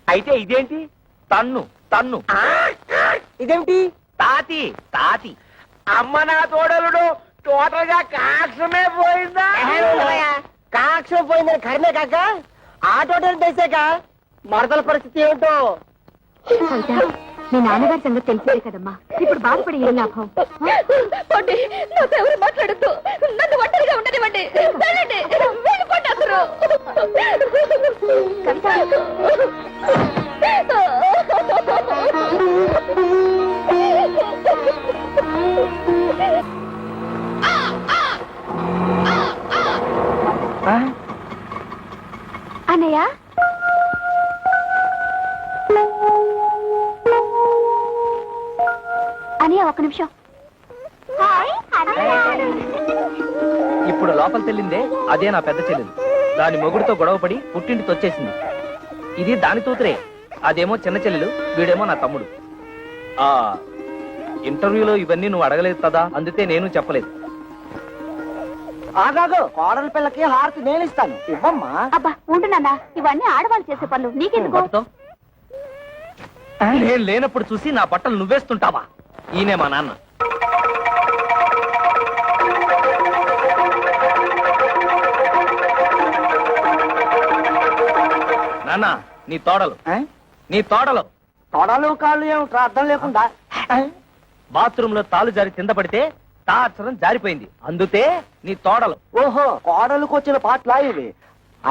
అయితే ఇదేంటి? తన్ను తన్ను. ఇదేమిటి? తాతి తాతి. అమ్మ నా తోడలుడు, టోటల్ గా కాక్షమే పోయిందా? కాక్షం పోయిందని కర్మే కాక ఆ టోటల్ తెసాక మరదల పరిస్థితి ఏమిటో. మీ నాన్నగారి సంగతి తెలిసేదే కదమ్మా, ఇప్పుడు బాధపడి ఏం లాభం? నాకెవరు మాట్లాడద్దు, నన్ను ఒంటరిగా ఉండనివ్వండి. వెళ్ళండి, వెళ్ళిపోండి అసలు. అన్నయ్య, అన్నయ్య ఒక్క నిమిషం. ఇప్పుడు లోపల తెల్లిందే అదే నా పెద్ద చెల్లెలు. దాని మొగుడితో గొడవపడి పుట్టింటికి వచ్చేసింది. ఇది దాని తూతురే, అదేమో చిన్న చెల్లెలు, వీడేమో నా తమ్ముడు. ఆ ఇంటర్వ్యూలో ఇవన్నీ నువ్వు అడగలేదు కదా, అందుకే నేను చెప్పలేదు. ఆగాగు, కోడల పిల్లకి హారతి నేను ఇస్తాను, ఇవ్వమ్మా. అబ్బా ఉండు నాన్న, ఇవన్నీ ఆడవాళ్ళు చేసే పనులు, నీకెందుకు? పట్టుతో. నేను లేనప్పుడు చూసి నా బట్టలు నువ్వేస్తుంటావా? ఈయనే మా నాన్న. నాన్న, నీ తోడలు నీ తోడలు తొడలు కాళ్ళు ఏమిట్రా అర్థం లేకుండా? బాత్రూమ్ లో తాలు జారి కింద పడితే తా అక్షరం జారిపోయింది. అందుతే నీ తోడలు. ఓహో, కోడలకు వచ్చిన పాటలా ఇవి.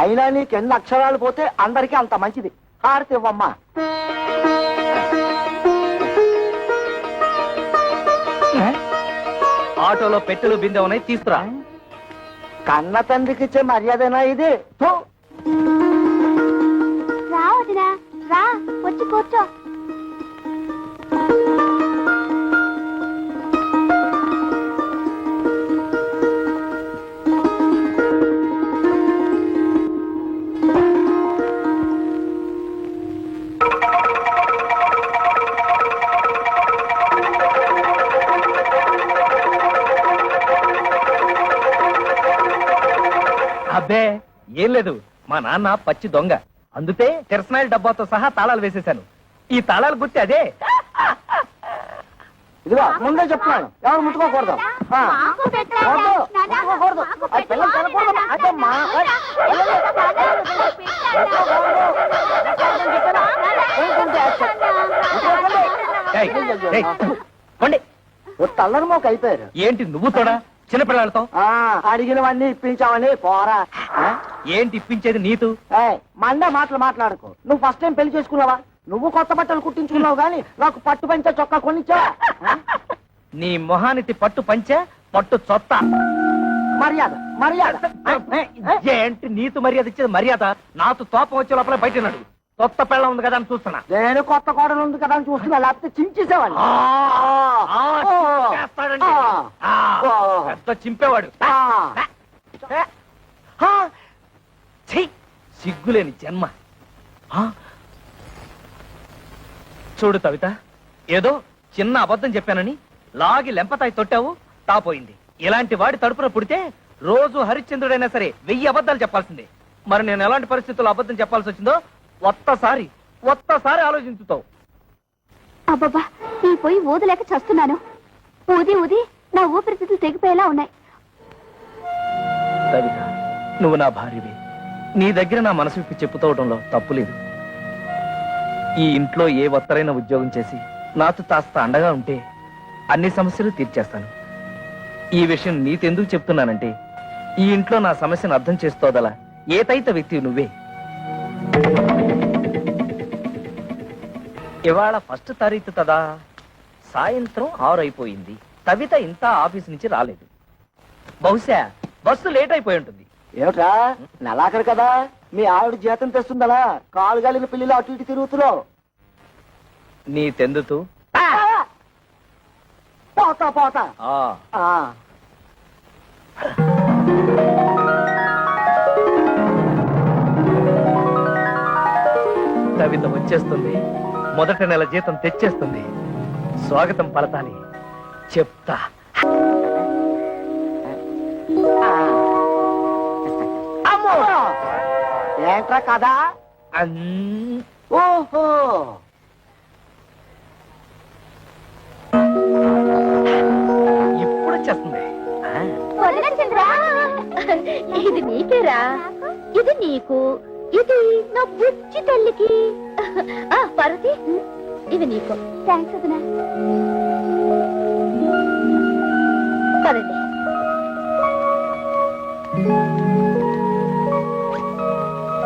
అయినా నీకు ఎన్ని అక్షరాలు పోతే అందరికీ అంత మంచిది. హారతి ఇవ్వమ్మా. ఆటోలో పెట్టెలు బిందె ఉన్నాయి, తీసుకురా. కన్న తండ్రికి ఇచ్చే మర్యాదనా ఇది? థు. రా వదినా, రా వచ్చి కూర్చో. అబ్బే ఏం లేదు, మా నాన్న పచ్చి దొంగ. అందుతే కిరసనాయిల డబ్బాతో సహా తాళాలు వేసేశాను. ఈ తాళాలు గుర్తి అదే. ఇదిగో ముందే చెప్తున్నాను, ఎవరు ముట్టుకోకూడదు. ముట్టుకోకూడదు, అది పిల్లలు తినకూడదు. అదమ్మా. ఏయ్, ఏయ్, పోండి. తల్లరి మోక అయిపోయారు. ఏంటి నువ్వు తోడా చిన్నపిల్లలతో? అడిగినవన్నీ ఇప్పించావని పోరా. ఏంటి ఇప్పించేది నీతు? మండే మాటలు మాట్లాడుకో. నువ్వు ఫస్ట్ టైం పెళ్లి చేసుకున్నావా? నువ్వు కొత్త బట్టలు కుట్టించుకున్నావు గానీ నాకు పట్టు పంచ చొక్కా కొనిచ్చావా? నీ మొహానికి పట్టు పంచె, పట్టు చొత్త. మర్యాద మర్యాద. ఏంటి నీతు మర్యాద ఇచ్చేది? మర్యాద నాతో తోపం వచ్చే లోపల బయట నడు. కొత్త పిల్ల ఉంది కదా అని చూస్తున్నా. నేను కొత్త కోడలు ఉంది కదా అని చూస్తున్నా, లేకపోతే చించేసేవాడిని. చేస్తాడండి. పెద్ద చింపేవాడు. ఛీ, సిగ్గులేని జన్మ. చూడు తవిత, ఏదో చిన్న అబద్ధం చెప్పానని లాగి లెంపతాయి తొట్టావు, తాపోయింది. ఇలాంటి వాడి తడుపున పుడితే రోజు హరిశ్చంద్రుడైనా సరే 1000 అబద్ధాలు చెప్పాల్సిందే. మరి నేను ఎలాంటి పరిస్థితుల్లో అబద్ధం చెప్పాల్సి వచ్చిందో ఒక్కసారి ఆలోచించుతావు. అబ్బబ్బా, ఈ పొయ్యి ఊదలేక చస్తున్నాను. ఊది ఊది నా ఊపిరితిత్తులు తెగిపోయేలా ఉన్నాయి. సవిత, నువ్వు నా భార్యవి. నీ దగ్గర నా మనసు విప్పి చెప్పుకోవడంలో తప్పులేదు. ఈ ఇంట్లో ఏ ఒత్తరైన ఉద్యోగం చేసి నాతో కాస్త అండగా ఉంటే అన్ని సమస్యలు తీర్చేస్తాను. ఈ విషయం నీతెందుకు చెప్తున్నానంటే, ఈ ఇంట్లో నా సమస్యను అర్థం చేసుకోదలా ఏతైత వ్యక్తి నువ్వే. ఇవాళ ఫస్ట్ తారీఖు కదా, సాయంత్రం 6 అయిపోయింది. కవిత ఇంత ఆఫీస్ నుంచి రాలేదు. బహుశా బస్సు లేట్ అయిపోయి ఉంటుంది. ఏమిట్రా నెలాఖరు కదా, మీ ఆవిడ జీతం తెస్తుందలా కాలు గాలిన పిల్లలు అటు ఇటు తిరుగుతున్నావు. నీ తెందుతూ పోతా పోతా. ఆ, కవిత వచ్చేస్తుంది. మొదటి నెల జీతం తెచ్చేస్తుంది. స్వాగతం పలతాలి. చెప్తా. అమ్మో ఏంట్రా కదా. ఓహో ఇప్పుడు వచ్చేస్తుంది. ఇది నీకేరా, ఇది నీకు, ఇది నా బుజ్జి తల్లికి. పార్వతి, ఇది నీకు. థ్యాంక్స్ వదినా. పదండి.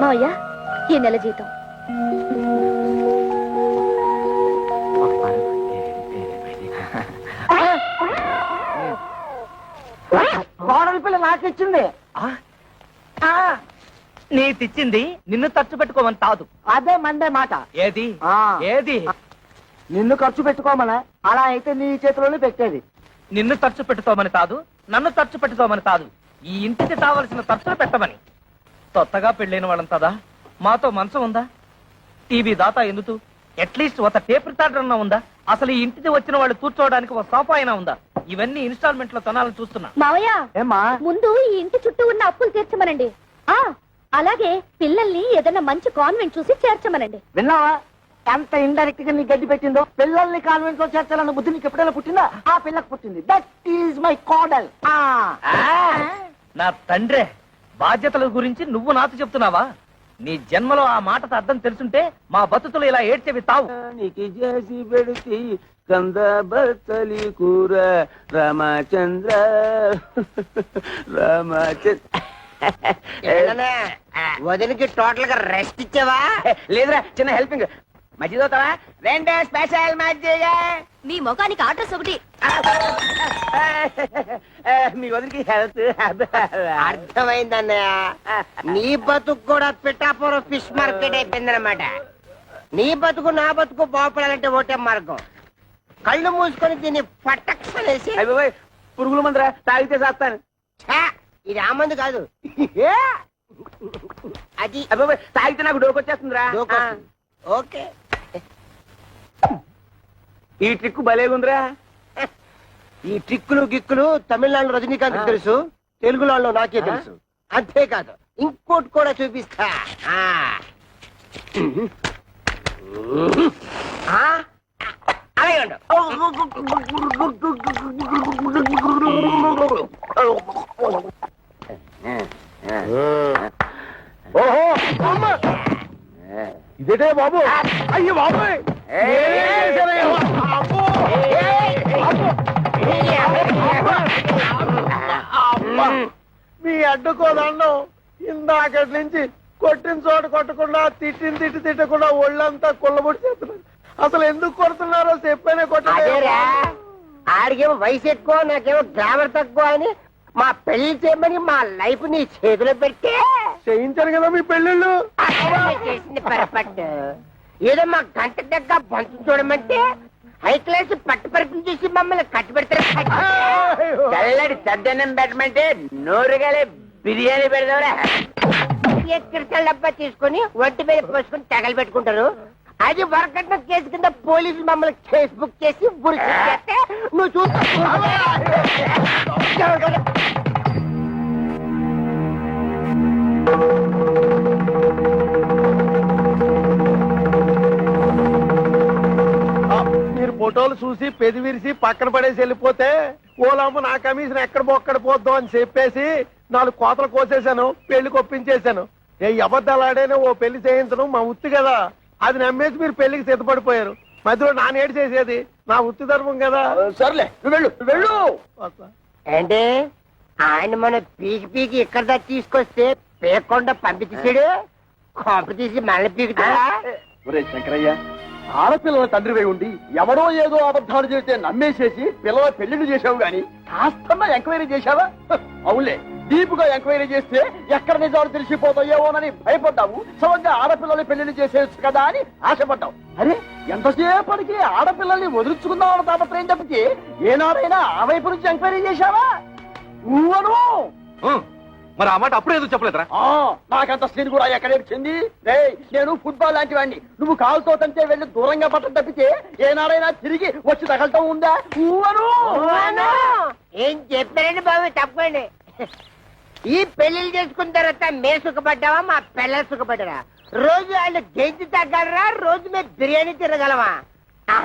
మావయ్య, ఈ నెల జీతం. కోడలి పిల్ల నాకిచ్చింది. నీ తెచ్చింది నిన్ను ఖర్చు పెట్టుకోమని కాదు. అదే మండే మాట. ఏది ఆ. ఏది? నిన్ను ఖర్చు పెట్టుకోమనా? అలా అయితే నీ చేతిలోనే పెట్టేది. నిన్ను ఖర్చు పెట్టుకోమని కాదు, నన్ను ఖర్చు పెట్టుకోమని కాదు, ఈ ఇంటికి కావలసిన ఖర్చులు పెట్టమని. కొత్తగా పెళ్ళైన వాళ్ళంతదా మాతో మంచం ఉందా? టీవీ దాతా ఎందుకు? అట్లీస్ట్ ఒక టేప్ రికార్డర్ అన్నా ఉందా? అసలు ఈ ఇంటికి వచ్చిన వాళ్ళు కూర్చోవడానికి ఒక సోఫా అయినా ఉందా? ఇవన్నీ ఇన్స్టాల్మెంట్ లో కొనాలని చూస్తున్నా. మావయ్య, ఏమ్మా? ముందు ఈ ఇంటి చుట్టూ ఉన్న అప్పులు తీర్చమనండి. అలాగే పిల్లల్ని ఏదైనా మంచి కాన్వెంట్ చూసి చేర్చమనండి. విన్నావా ఎంత ఇండైరెక్ట్ గా నీ గడ్డి పెట్టిందో? పిల్లల్ని కాన్వెంట్ లో చేర్చాలన్న బుద్ధి నీకు ఎప్పుడైనా పుట్టిందా? ఆ పిల్లకు పుట్టింది. దట్ ఈజ్ మై కోడల్. నా తండ్రే, బాధ్యతల గురించి నువ్వు నాతో చెప్తున్నావా? నీ జన్మలో ఆ మాటతో అర్థం తెలుసుంటే మా బతుకులు ఇలా ఏడ్చేవి తావు. నీకి చేసి పెడితే కంద బతలి కూర రామచంద్ర రామచంద్ర. వదిలికి టోటల్ గా రెస్ట్ ఇచ్చావా? లేదురా, చిన్న హెల్పింగ్. మజ్జిగ అవుతావా? రెండే స్పెషల్ మజ్జిగ. మీ ముఖానికి ఆర్డర్స్ ఒకటి. మీ వదిలికి హెల్త్ అర్థమైందన్నయ్య. నీ బతుకు కూడా పిఠాపురం ఫిష్ మార్కెట్ అయిపోయిందన్నమాట. నీ బతుకు నా బతుకు బాగుపడాలంటే ఒకటే మార్గం. కళ్ళు మూసుకొని దీన్ని పట్టక్షలేసి. అయిపోయి పురుగుల మందురా, తాగితే చేస్తాను. ఇది ఆ మందు కాదు, అది అయిపోయి తాగితే నాకు డోకొచ్చేస్తుందిరా. ఓకే. ఈ ట్రిక్ భలేగుందిరా. ఈ ట్రిక్కులు గిక్కులు తమిళనాడు రజనీకాంత్ తెలుసు, తెలుగులో నాకే తెలుసు. అంతేకాదు ఇంకోటి కూడా చూపిస్తా. అలాగే ఉండు. ఓహో అమ్మ! ఇదేటే బాబు? అయ్యో బాబు! మీ అడ్డుకో దండం. ఇందాకటి నుంచి కొట్టిన చోట కొట్టకుండా, తిట్టిన తిట్టి తిట్టకుండా ఒళ్ళంతా కొల్లబొడి చేస్తున్నారు. అసలు ఎందుకు కొడుతున్నారో చెప్పేనే అదేరా, ఆడికేమో వయసు ఎక్కువ, నాకేమో గ్రామర్ తక్కువ అని మా పెళ్లి చేయమని మా లైఫ్ నీ చేతిలో పెడితే చేయించారు కదా మీ పెళ్ళిళ్ళు. చేసింది పొరపాటు. ఏదో మా గంట దగ్గర బంతు చూడమంటే హై క్లాస్ పట్టు పరిపులు చూసి మమ్మల్ని కట్టు పెడతారు. చల్లడి సద్దన్నం పెట్టమంటే నోరుగాలే బిర్యానీ పెడదావురా. క్రిస్టల్ డబ్బా తీసుకుని ఒంటి మీద పోసుకుని తగలు పెట్టుకుంటారు. అది వరకట్న కేసు కింద పోలీసులు మమ్మల్ని కేసు బుక్ చేసి ఉరి చేస్తే నువ్వు చూస్తా. మీరు ఫోటోలు చూసి పెది విరిసి పక్కన పడేసి వెళ్ళిపోతే ఓలమ్మ నా కమిషన్ ఎక్కడ బొక్కడ పోద్దాం అని చెప్పేసి 4 కోతలు కోసేశాను, పెళ్లి కొప్పించేశాను. ఏ అబద్ధాలు ఆడేనో ఓ పెళ్లి చేయించడం మా ఉత్తి కదా. అది నమ్మేసి మీరు పెళ్లికి సిద్ధపడిపోయారు. మధ్యలో నా నేడు చేసేది నా వృత్తి ధర్మం కదా. సర్లే నువ్వు వెళ్ళు, నువ్వు వెళ్ళు. అంటే ఆయన మన పీకి పీకి ఇక్కడ దాకా తీసుకొస్తే పేకుండా పంపించాడు. కొంప తీసి మళ్ళీ పీకుతా. ఒరే శంకరయ్య, ఆడపిల్లల తండ్రివై ఉండి ఎవడో ఏదో అబద్ధాలు చేస్తే నమ్మేసేసి పిల్లల పెళ్లిళ్ళు చేసావు గాని కాస్తన్నా ఎంక్వైరీ చేశావా? అవులే, డీపుగా ఎంక్వైరీ చేస్తే ఎక్కడ నిజాలు తెలిసిపోతాయేమోనని భయపడ్డావు. సమంగా ఆడపిల్లల్ని పెళ్లిళ్ళు చేసేయచ్చు కదా అని ఆశపడ్డావు. అరే, ఎంతసేపటికి ఆడపిల్లల్ని వదిలించుకుందామన్న తాపత్రయం తప్పితే ఏనాడైనా ఆ వైపు నుంచి ఎంక్వైరీ చేశావా? నువ్వను మరి ఆ మాట అప్పుడే ఎందుకు చెప్పలేదురా? నాకంత సీన్ కూడా ఎక్కడేర్చింది. నేను ఫుట్బాల్ లాంటి వాడిని, నువ్వు కాలుతో తంటే వెళ్ళి దూరంగా పట్టడం తప్పితే ఏనాడైనా తిరిగి వచ్చి తగలటం ఉందా? ఏం చెప్పారండి బాబు, తప్పండి. ఈ పెళ్లిళ్ళు చేసుకున్న తర్వాత మేము సుఖపడ్డావా, మా పిల్లలు సుఖపడ్డారా? రోజు వాళ్ళు గెంజి తగ్గలరా, రోజు మేము బిర్యానీ తిరగలమా?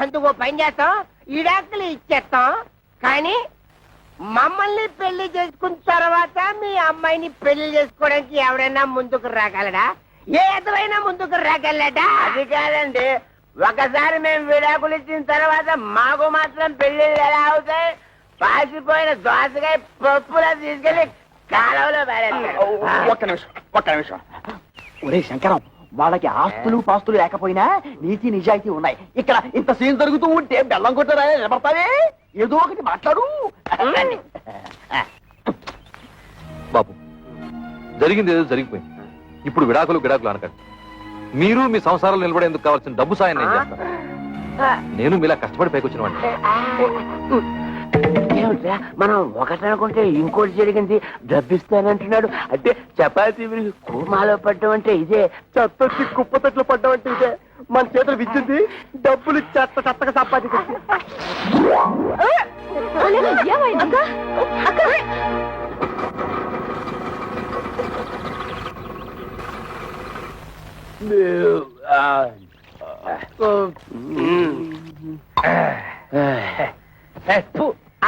అందుకో పని చేస్తాం, ఈడాకులు ఇచ్చేస్తాం. కానీ మమ్మల్ని పెళ్లి చేసుకున్న తర్వాత మీ అమ్మాయిని పెళ్లి చేసుకోవడానికి ఎవరైనా ముందుకు రాగలడా? ఏ ఎదురైనా ముందుకు రాగలడా? అది కాదండి, ఒకసారి మేము విడాకులు ఇచ్చిన తర్వాత మాకు మాత్రం పెళ్లిళ్ళు ఎలా అవుతాయి? పాసిపోయిన దోసకాయ పప్పులో తీసుకెళ్లి కాలంలో ఒక్క నిమిషం. ఒరే శంకరం, వాళ్ళకి ఆస్తులు పాస్తులు లేకపోయినా నీతి నిజాయితీ ఉన్నాయి. ఇక్కడ ఇంత సీన్ జరుగుతూ ఉంటే బెల్లం కొట్టరా నిలబడతావే? ఏదో ఒకటి మాట్లాడు. బాబు, జరిగింది ఏదో జరిగిపోయింది. ఇప్పుడు విడాకులు అనకండి. మీరు మీ సంసారాలు నిలబడేందుకు కావాల్సిన డబ్బు సాయం నేను చేస్తాను. నేను మీలా కష్టపడి పైకొచ్చిన వాడిని. ఏమిట్రా, మనం ఒకటి అనుకుంటే ఇంకోటి జరిగింది. డబ్బిస్తానంటున్నాడు అంటే చపాతీ విరిగి కూమాలో పడ్డం అంటే ఇదే, చెత్తొచ్చి కుప్పతట్లు పడ్డం అంటే ఇదే. మన చేతులు విచ్చింది, డబ్బులు చెత్తగా సంపాదించింది.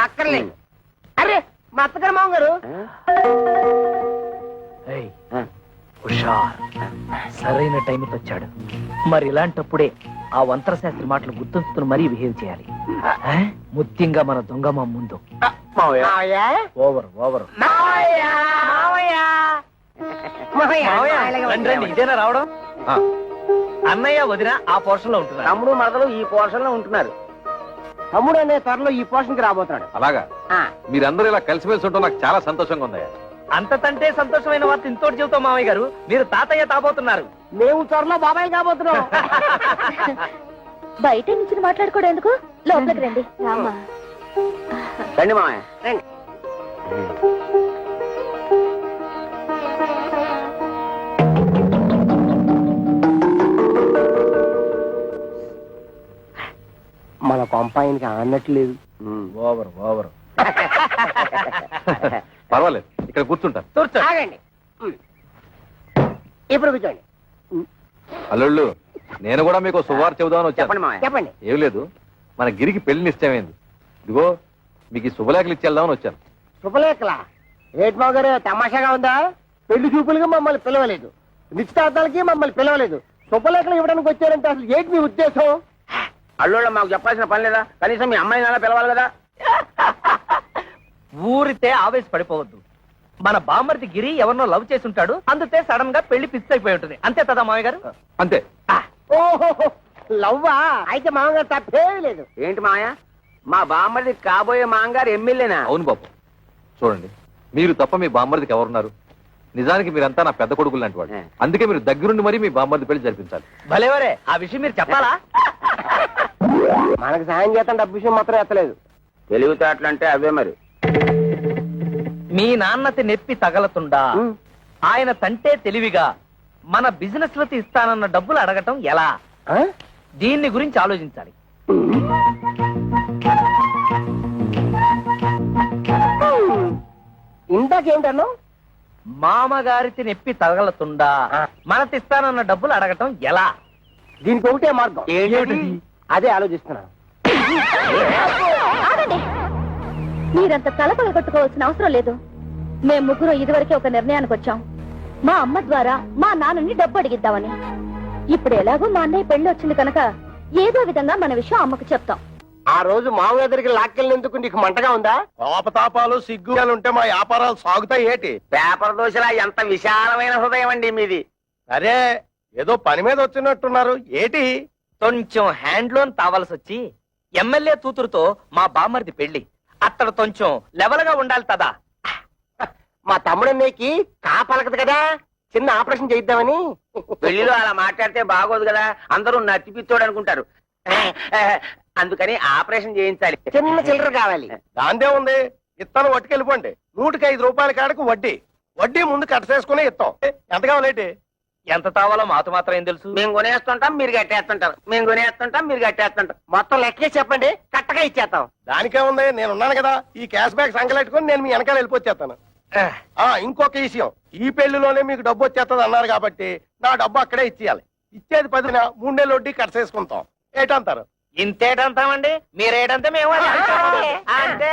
అక్కర్లేదు. అరే, మా అత్తగారు మామగారు సరైన టైంకి వచ్చాడు. మరి ఇలాంటప్పుడే ఆ వంతర శాస్త్రి మాటలు గుర్తుంచుకుని మరీ బిహేవ్ చేయాలి. ముఖ్యంగా మన దొంగమ్మ ముందు. ఓవర్ ఇదేనా రావడం? అన్నయ్య వదిన ఆ పోర్షన్ లో ఉంటున్నారు, తమ్ముడు మరదలు ఈ పోర్షన్ లో ఉంటున్నారు. తమ్ముడు అనే త్వరలో ఈ పోర్షన్ కి రాబోతున్నాడు. అలాగా? మీరందరూ ఇలా కలిసిమెలిసి ఉండటం నాకు చాలా సంతోషంగా ఉందయ్యా. అంతకంటే సంతోషమైన వార్త ఇంతోటి చెబుతాం మామయ్య గారు, మీరు తాతయ్య తాబోతున్నారు. మేము త్వరలో బాబాయ్ కాబోతున్నాం. బయట నుంచి మాట్లాడుకోవడం ఎందుకు, లోపలికి రండి. రామ్మా. రండి మామయ్య రండి. మన కొంపాయనికి అన్నట్లేదు. ఓవర్ పర్వాలేదు, ఇక్కడ కూర్చుంటాను. ఆగండి, ఇప్పుడు కూర్చోండి. అల్లుళ్ళు, నేను కూడా మీకు శుభవార్త చెబుదామని వచ్చాను. చెప్పండి మామయ్య, చెప్పండి. ఏం లేదు, మన గిరికి పెళ్లి నిశ్చయమైంది. ఇదిగో మీకు ఈ శుభలేఖలు ఇచ్చేద్దామని వచ్చాను. శుభలేఖలా? ఏటి మావ గారు, తమాషాగా ఉందా? పెళ్లి చూపులుగా మమ్మల్ని పిలవలేదు, నిశ్చితార్థాలకి మమ్మల్ని పిలవలేదు, శుభలేఖలు ఇవ్వడానికి వచ్చారంటే అసలు ఏంటి మీ ఉద్దేశం? అల్లుళ్ళ మాకు చెప్పాల్సిన పని లేదా? కనీసం మీ అమ్మాయిని అలా పిలవాలి కదా. ఊరితే ఆవేశపడిపోవద్దు. మన బామ్మర్ది గిరి ఎవరినో లవ్ చేసి ఉంటాడు, అందుకే సడన్ గా పెళ్లి ఫిక్స్ అయిపోయి ఉంటుంది. అంతే కదా మామయ్య గారు? అంతే. ఓహో, లవ్వా? అయితే మామగారు తప్పే లేదు. ఏంటి మాయా, మా బామ్మది కాబోయే మాంగారు ఎమ్మెల్యేనా? అవును బాబు. చూడండి, మీరు తప్ప మీ బామ్మర్దికి ఎవరున్నారు? నిజానికి మీరంతా నా పెద్ద కొడుకులు లాంటి వాడు. అందుకే మీరు దగ్గరుండి మరీ మీ బామ్మర్ది పెళ్లి జరిపించాలి. భలేవరే, ఆ విషయం మీరు చెప్పాలా? మనకు సాయం చేస్తాం, డబ్బు విషయం మాత్రం ఎత్తలేదు. తెలివితేటలంటే అవే మరి. మీ నాన్నతి నెప్పి తగలతుండా ఆయన తంటే తెలివిగా మన బిజినెస్ లకి ఇస్తానన్న డబ్బులు అడగటం ఎలా? దీన్ని గురించి ఆలోచించాలి. ఇందాకేంటన్నా? మామగారికి నెప్పి తగలతుండా మనతిస్తానన్న డబ్బులు అడగటం ఎలా? దీనికి ఒకటే మార్గం. అదే ఆలోచిస్తున్నా. ఆగండి, మీరంత తలపగొట్టుకోవాల్సిన అవసరం లేదు. మేము ముగ్గురు ఇదివరకే ఒక నిర్ణయానికి వచ్చాం. మా అమ్మ ద్వారా మా నాన్నని డబ్బు అడిగిద్దామని. ఇప్పుడు ఎలాగో మా అన్నయ్య పెళ్లి వచ్చింది కనుక ఏదో విధంగా మన విషయం అమ్మకు చెప్తాం. ఆ రోజు మామయ్య దగ్గరికి లాక్కెళ్ళినందుకు నీకు మంటగా ఉందా? కోపతాపాలు సిగ్గులు ఉంటే మా వ్యాపారాలు సాగుతాయి ఏటి? పేపర్ దోశలా ఎంత విశాలమైన హృదయం అండి మీది. అరే, ఏదో పని మీద వచ్చినట్టున్నారు ఏటి? కొంచెం హ్యాండ్ లోన్ తావాల్సి వచ్చి ఎమ్మెల్యే కూతురుతో మా బామ్మర్ది పెళ్లి అక్కడ కొంచెం లెవెల్ గా ఉండాలి కదా. మా తమ్ముడన్నయ్యకి కాపలకదు కదా, చిన్న ఆపరేషన్ చేయిద్దామని. పెళ్లిలో అలా మాట్లాడితే బాగోదు కదా, అందరూ నచ్చిపిత్తోడు అనుకుంటారు. అందుకని ఆపరేషన్ చేయించాలి. చిన్న చిల్లర కావాలి. దాందే ఉంది, ఇత్తనం పట్టుకెళ్ళిపోండి. 105 రూపాయల కాడకు వడ్డీ. వడ్డీ ముందు కట్ చేసుకుని ఇస్తాం. ఎంత కావాలేంటి? ఎంత తావాలో మాతో మాత్రం ఏం తెలుసు. మేము కొనేస్తుంటాం, మీరు కట్టేస్తుంటారు. మేము కొనేస్తుంటాం, మీరు కట్టేస్తుంటాం. మొత్తం లెక్కే చెప్పండి, కట్టగా ఇచ్చేస్తాం. దానికేముంది, నేను ఉన్నాను కదా. ఈ క్యాష్ బ్యాక్ సంకలెట్టుకుని నేను మీ వెనకాల వెళ్ళిపోచ్చేస్తాను. ఇంకొక విషయం, ఈ పెళ్లిలోనే మీకు డబ్బు వచ్చేస్తుంది అన్నారు కాబట్టి నా డబ్బు అక్కడే ఇచ్చేయాలి. ఇచ్చేది 10న 3 నెలలు వడ్డీ కట్ చేసుకుంటాం. ఏటంటారు? ఇంతేటంతామండి, మీరేటంటే మేము అదే అంటాము. అంటే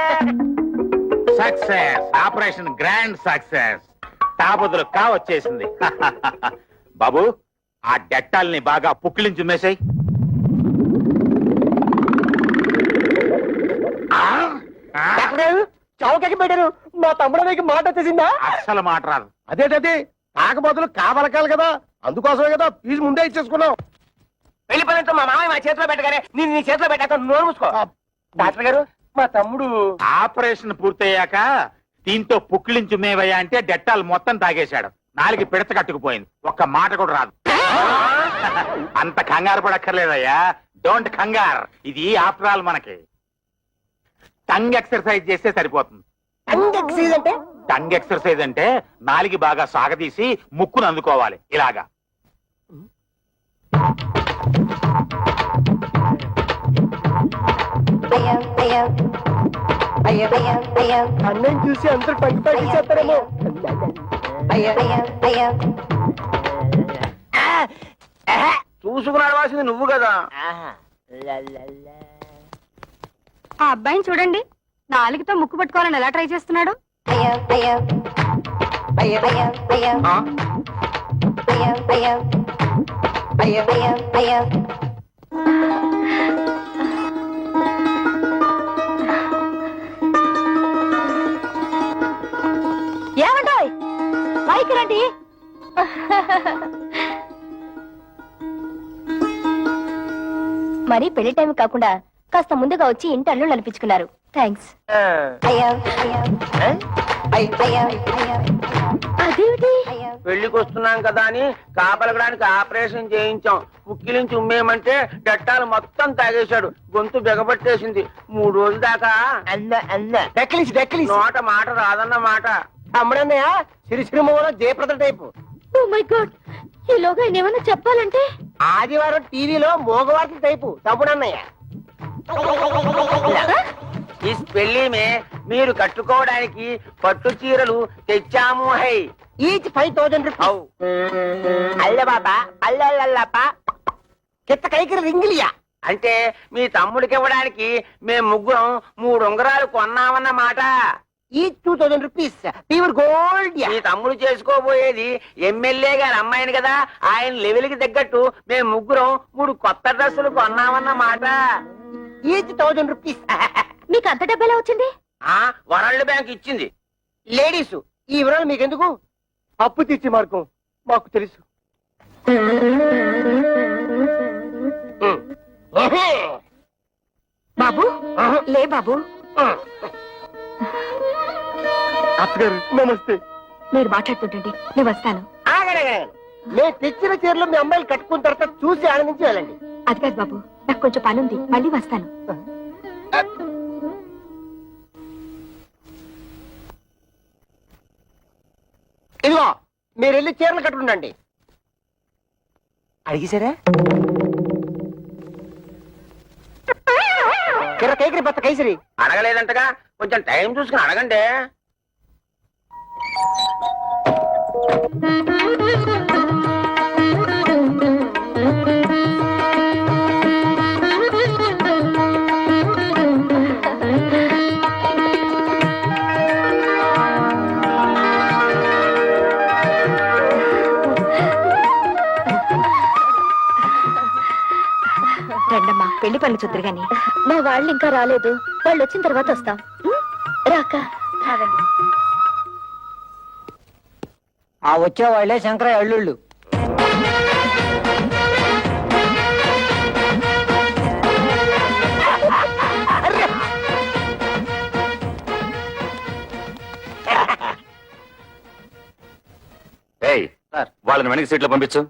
సక్సెస్, ఆపరేషన్ గ్రాండ్ సక్సెస్. తాబుదులు వచ్చేసింది. బాబు, ఆ డెట్టాల్ని బాగా పుక్కిలించి మేసాయి. చౌకకి పెట్టారు. మా తమ్ముడన్నయ్యకి మాట వచ్చేసిందా? అస్సలు మాట రాదు. అదేటది, కాకపోతే కావలకాలి కదా, అందుకోసమే కదా ఫీజు ముందే ఇచ్చేసుకున్నాం. పెళ్లి పనులతో మా మామయ్య మా చేతిలో పెట్టగానే నేను నీ చేతిలో పెట్టాక నోరు మూసుకో. డాక్టర్ గారు, మా తమ్ముడు ఆపరేషన్ పూర్తయ్యాక దీంతో పుక్కిలించు మేవయ్యా అంటే డెట్టాలు మొత్తం తాగేశాడు. 4 పిడత కట్టుకుపోయింది, ఒక్క మాట కూడా రాదు. అంత కంగారు పడక్కర్లేదయ్యా, డోంట్ కంగార్. ఇది ఆఫ్టర్ ఆల్ మనకి టంగ్ ఎక్సర్సైజ్ చేస్తే సరిపోతుంది. ఎక్సైజ్ అంటే? టంగ్ ఎక్సర్సైజ్ అంటే నాలికి బాగా సాగదీసి ముక్కును అందుకోవాలి ఇలాగా. అన్నం చూసి అందరూ పంచి పట్టించేస్తారేమో. చూసుకుని అడవాల్సింది నువ్వు కదా. ఆ అబ్బాయిని చూడండి, 4తో ముక్కు పట్టుకోవాలని ఎలా ట్రై చేస్తున్నాడు. ఏమంటాయ్ పైకి రండి. మరి పెళ్లి టైం కాకుండా కాస్త ముందుగా వచ్చి ఇంటర్లు నడిపించుకున్నారు. థ్యాంక్స్. అదేమిటి, పెళ్లికి వస్తున్నాం కదా అని కాపలకడానికి ఆపరేషన్ చేయించాం. పుక్కిలించి ఉమ్మేయమంటే డట్టాలు మొత్తం తాగేశాడు. గొంతు బిగబట్టేసింది. 3 రోజుల దాకా నోట మాట రాదన్న మాట. తమ్ముడన్నయ్య సిరిసిరిమూల Jayaprada type. Oh my God, ఈలోగా ఆయన ఏమన్నా చెప్పాలంటే. ఆదివారం టీవీలో మోగవార్తల టైపు తమ్ముడన్నయ్య. ఈ పెళ్లి మీరు కట్టుకోవడానికి పట్టు చీరలు తెచ్చాము. High, each 5000 rupees. అల్ల బాబా అల్లల్లప్ప కిత్త కైకి రింగిలియా. అంటే మీ తమ్ముడికి ఇవ్వడానికి మేము ముగ్గురం 3 ఉంగరాలు కొన్నామన్నమాట. Each 2000 rupees pure gold. మీ తమ్ముడు చేసుకోబోయేది ఎమ్మెల్యే గారి అమ్మాయిని కదా, ఆయన లెవెల్ కి తగ్గట్టు మేము ముగ్గురం 3 కొత్త డ్రెస్సులు కొన్నామన్నమాట. Each 1000 rupees. మీకు అంత డబ్బు ఎలా వచ్చింది? వరల్డ్ బ్యాంక్ ఇచ్చింది. లేడీస్ ఈ వివరాలు మీకెందుకు? అప్పు తెచ్చి మార్గం మాకు తెలుసు. బాబు లే బాబు. అత్తగారు నమస్తే. మీరు మాట్లాడుతుంటండి, నేను వస్తాను. నేను తెచ్చిన చీరలు మీ అమ్మాయిలు కట్టుకున్న తర్వాత చూసి ఆనందించి వెళ్ళండి. అది కాదు బాబు, నాకు కొంచెం పని ఉంది, మళ్ళీ వస్తాను. ఇదిగో మీరు వెళ్ళి చీరలు కట్టుకుండండి. అడిగిసారా? కైకరి బత్త కైసరి అడగలేదంటగా, కొంచెం టైం చూసుకుని అడగండి. రండమ్మా, పెళ్లి పనులు చూద్దరు గాని. మా వాళ్ళు ఇంకా రాలేదు, వాళ్ళు వచ్చిన తర్వాత వస్తాం. రాక రాదండి. ఆ వచ్చేవాళ్లే శంకరయ్య అల్లుళ్ళు. వాళ్ళని వెనక్కి సీట్లో పంపించు.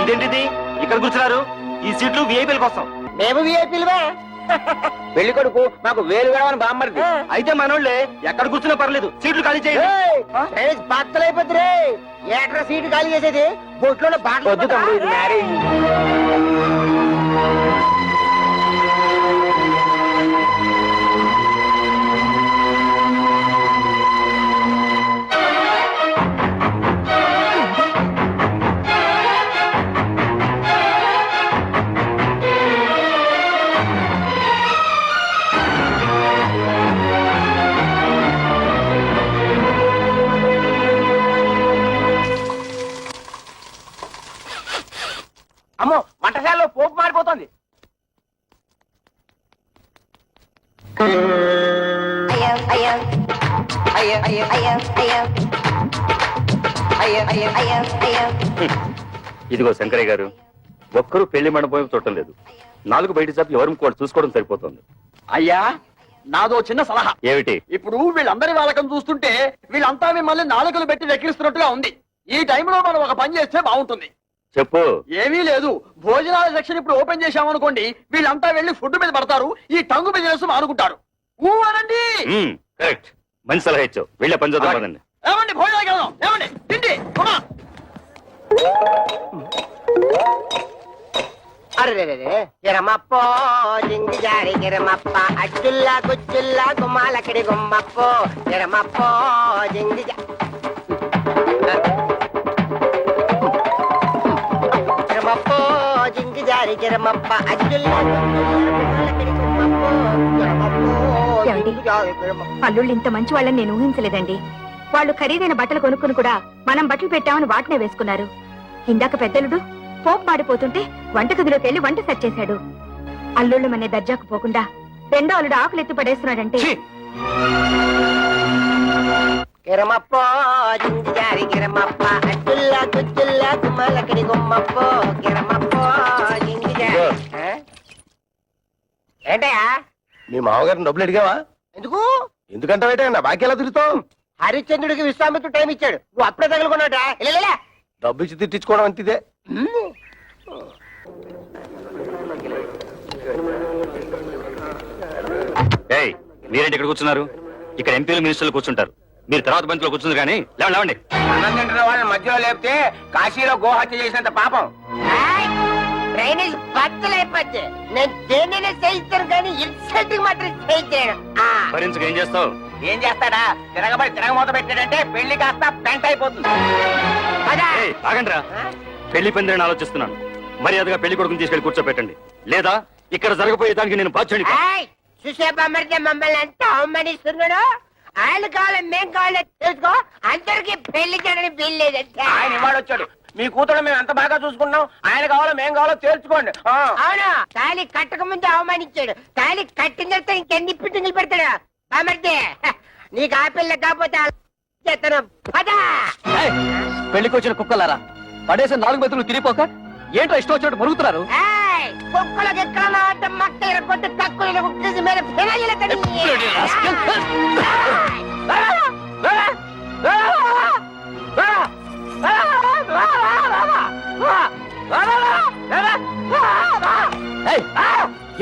ఇదేంటిది ఇక్కడ కూర్చున్నారు? ఈ సీట్లు విఐపీల కోసం. మేము విఐపీలువే. పెళ్లి కొడుకు మాకు వేలు వేడమని బామ్మరిది. అయితే మనోళ్ళే ఎక్కడ కూర్చున్నా పర్లేదు, సీట్లు ఖాళీ చేయండి. బత్తలైపోతురే. ఏట్రా సీటు ఖాళీ చేసేది? బొట్లో బాటలు వద్దు తమ్ముడు, ఇది మ్యారేజ్. అమ్మో, వంటశాలలో పోపు మారిపోతుంది. ఇదిగో శంకరయ్య గారు, ఒక్కరూ పెళ్లి మండపం చూడటం లేదు. 4 బయట చాపి ఎవరు కూడా చూసుకోవడం సరిపోతుంది. అయ్యా, నాదో చిన్న సలహా. ఏమిటి? ఇప్పుడు వీళ్ళందరి వాళ్ళకం చూస్తుంటే వీళ్ళంతా మిమ్మల్ని నాలుకలు పెట్టి వెక్కిరిస్తున్నట్టుగా ఉంది. ఈ టైంలో మనం ఒక పని చేస్తే బాగుంటుంది. చెప్పు. ఏమీ లేదు, భోజనాల సెక్షన్ ఇప్పుడు ఓపెన్ చేశామనుకోండి, వీళ్ళంతా వెళ్ళి ఫుడ్ మీద పడతారు, ఈ టంగు బిజినెస్ మానుకుంటారు. అనండి. కరెక్ట్, మంచి సలహా ఇచ్చావు. వెళ్ళే పని చేద్దాం పదండి. ఏమండి, భోజనానికి వెళ్దాం. ఏమండి, తిండి. అరే గిరమప్పో జింగి జారి గిరమప్ప అచ్చుల్లా గుచ్చుల్లా గుమ్మాలక్కడి గుమ్మప్పో గిరమప్పో జింగి గిరమప్పో జింగి జారి గిరమప్ప అచ్చుల్లా గుమ్మాలక్కడి గుమ్మప్పో గిరమప్పో జింగి జారి గిరమప్ప. అల్లుళ్ళు ఇంత మంచి వాళ్ళని నేను ఊహించలేదండి. వాళ్ళు ఖరీదైన బట్టలు కొనుక్కుని కూడా మనం బట్టలు పెట్టామని వాటినే వేసుకున్నారు. ఇందాక పెద్దలుడు పోపు మాడిపోతుంటే వంటగదిలోకి వెళ్లి వంట సెట్ చేశాడు. అల్లుళ్ళు మనే దర్జాకు పోకుండా రెండో అల్లుడు ఆకులు ఎత్తి పడేస్తున్నాడంటే గిరమప్పో జింగి జారి గిరమప్ప అచ్చుల్లా గుచ్చుల్లా గుమ్మాలక్కడి గుమ్మప్పో గిరమప్పో జింగి జారి. ఏంటయ్యా? మీ మామగారిని డబ్బులు అడిగావా? ఎందుకు? ఎందుకంటే నా బాకీ ఎలా తిరుగుతావు? హరిశ్చంద్రుడికి విశ్వామిత్రుడు టైం ఇచ్చాడు, నువ్వు అప్పుడే తగులుకున్నాడా? డబ్బు ఇచ్చి తిట్టించుకోవడం అంతిదే. ఏయ్, మీరేంటి ఇక్కడ కూర్చున్నారు? ఇక్కడ ఎంపీలు మినిస్టర్లు కూర్చుంటారు. మీరు తర్వాత బంతిలో కూర్చుంది కానీ లేవండి. అన్నం తింటున్న వాళ్ళని మధ్యలో లేపితే కాశీలో గోహత్య చేసినంత పాపం. డ్రైనేజ్ బద్దలైపోతే నేను దేన్నైనా చేయిస్తాను కానీ ఇన్సల్ట్ మాత్రం చేయించాను. భరించక ఏం చేస్తావు? ఏం చేస్తాడా? తిరగమూత పెట్టాడంటే పెళ్లి కాస్త పెంట అయిపోతుంది. ఆగండ్రా, పెళ్లి పందిరని ఆలోచిస్తున్నాను. మర్యాదగా పెళ్లి కొడుకుని తీసుకెళ్లి కూర్చోబెట్టండి, లేదా ఇక్కడ జరగబోయే దానికి నేను బాధ్యుని. చూసే బొమ్మడితే మమ్మల్ని ఎంత అవమానిస్తున్నాడు. ఆయన కావాలి, మేం కావాలి తెలుసుకో. అందరికి పెళ్లి చేయడానికి వీల్లేదంటే ఆయన ఇవాడు వచ్చాడు. మీ కూతురు మేము ఎంత బాగా చూసుకున్నాం. ఆయన కావాలో మేం కావాలో తేల్చుకోండి. అవును, తాళి కట్టక ముందు అవమానించాడు. తాళి కట్టిన తర్వాత ఇంకెన్ని పిట్టింగులు పెడతాడు. బామర్దే, నీకు ఆ పిల్ల కాకపోతే చేతను పద. పెళ్లికి వచ్చిన కుక్కలారా, పడేసిన 4 మెతులు తిరిగిపోక ఏంటో ఇష్టం వచ్చినట్టు మరుగుతున్నారు. కుక్కలకు ఎక్కడ అంటే మక్క ఇరగొట్టి తక్కువ కుక్కేసి మీద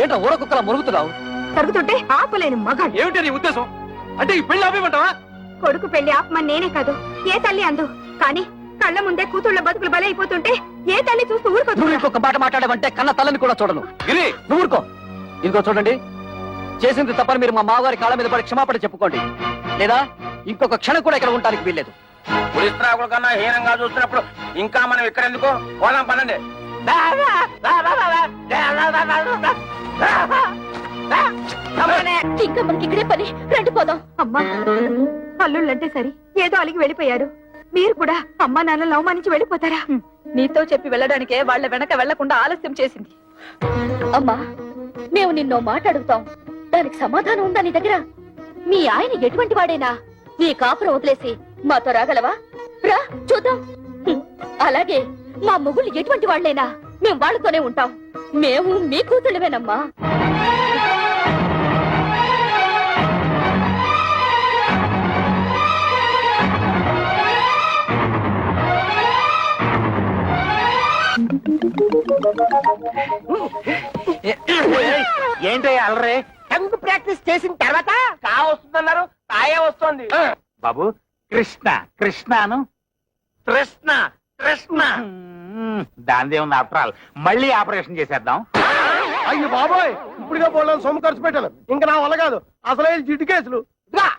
ఏంటో ఊర కుక్కలా మరుగుతున్నావు? తరుగుతుంటే ఆపులేని మగాడు. ఏమిటి నీ ఉద్దేశం? అంటే ఈ పెళ్లి ఆపేమంటావా? కొడుకు పెళ్లి ఆపమని నేనే కాదు, ఏ తల్లి అందు. కానీ కళ్ళ ముందే కూతుళ్ళ బతుకులు బలైపోతుంటే ఏ తల్లి చూస్తూ ఊరుకోదు. నువ్వు ఇంకొక మాట మాట్లాడమంటే కన్న తల్లని కూడా చూడను. గిరి, నువ్వు ఊరుకో. ఇంకో చూడండి, చేసింది తప్పని మీరు మా మామగారి కాళ్ళ మీద పడి క్షమాపణ చెప్పుకోండి, లేదా ఇంకొక క్షణం కూడా ఇక్కడ ఉండడానికి వీల్లేదు. పులిస్త్రాకుల కన్నా హీనంగా చూస్తున్నప్పుడు ఇంకా మనం ఇక్కడ ఎందుకు? పోదాం పనండి. ఇంకా మనకి ఇక్కడే పని, రండి పోదాం. అమ్మా, అల్లుళ్ళంటే సరి ఏదో అలిగి వెళ్ళిపోయారు. మీరు కూడా అమ్మా నాన్నలు అవమానించి వెళ్ళిపోతారా? నీతో చెప్పి వెళ్ళడానికే వాళ్ళ వెనక వెళ్లకుండా ఆలస్యం చేసింది. అమ్మా, మేము నిన్నో మాట అడుగుతాం, దానికి సమాధానం ఉందా నీ దగ్గర? మీ ఆయన ఎటువంటి వాడైనా నీ కాపురం వదిలేసి మాతో రాగలవా? రా చూద్దాం. అలాగే మా మొగుళ్ళు ఎటువంటి వాళ్ళైనా మేము వాళ్ళతోనే ఉంటాం. మేము మీ కూతుళ్ళవేనమ్మా. ఏంటయ్యా అలరే? టంగ్ ప్రాక్టీస్ చేసిన తర్వాత కా వస్తుందన్నారు, కాయే వస్తుంది. బాబు కృష్ణ కృష్ణను కృష్ణ కృష్ణ దానిదే ఉంది. ఆఫ్టర్ ఆల్ మళ్ళీ ఆపరేషన్ చేసేద్దాం. అయ్యి బాబోయ్, ఇప్పుడుగా పోలేని సొమ్ము ఖర్చు పెట్టాను. ఇంకా నా వల్ల కాదు. అసలే జిడ్డు కేసులు.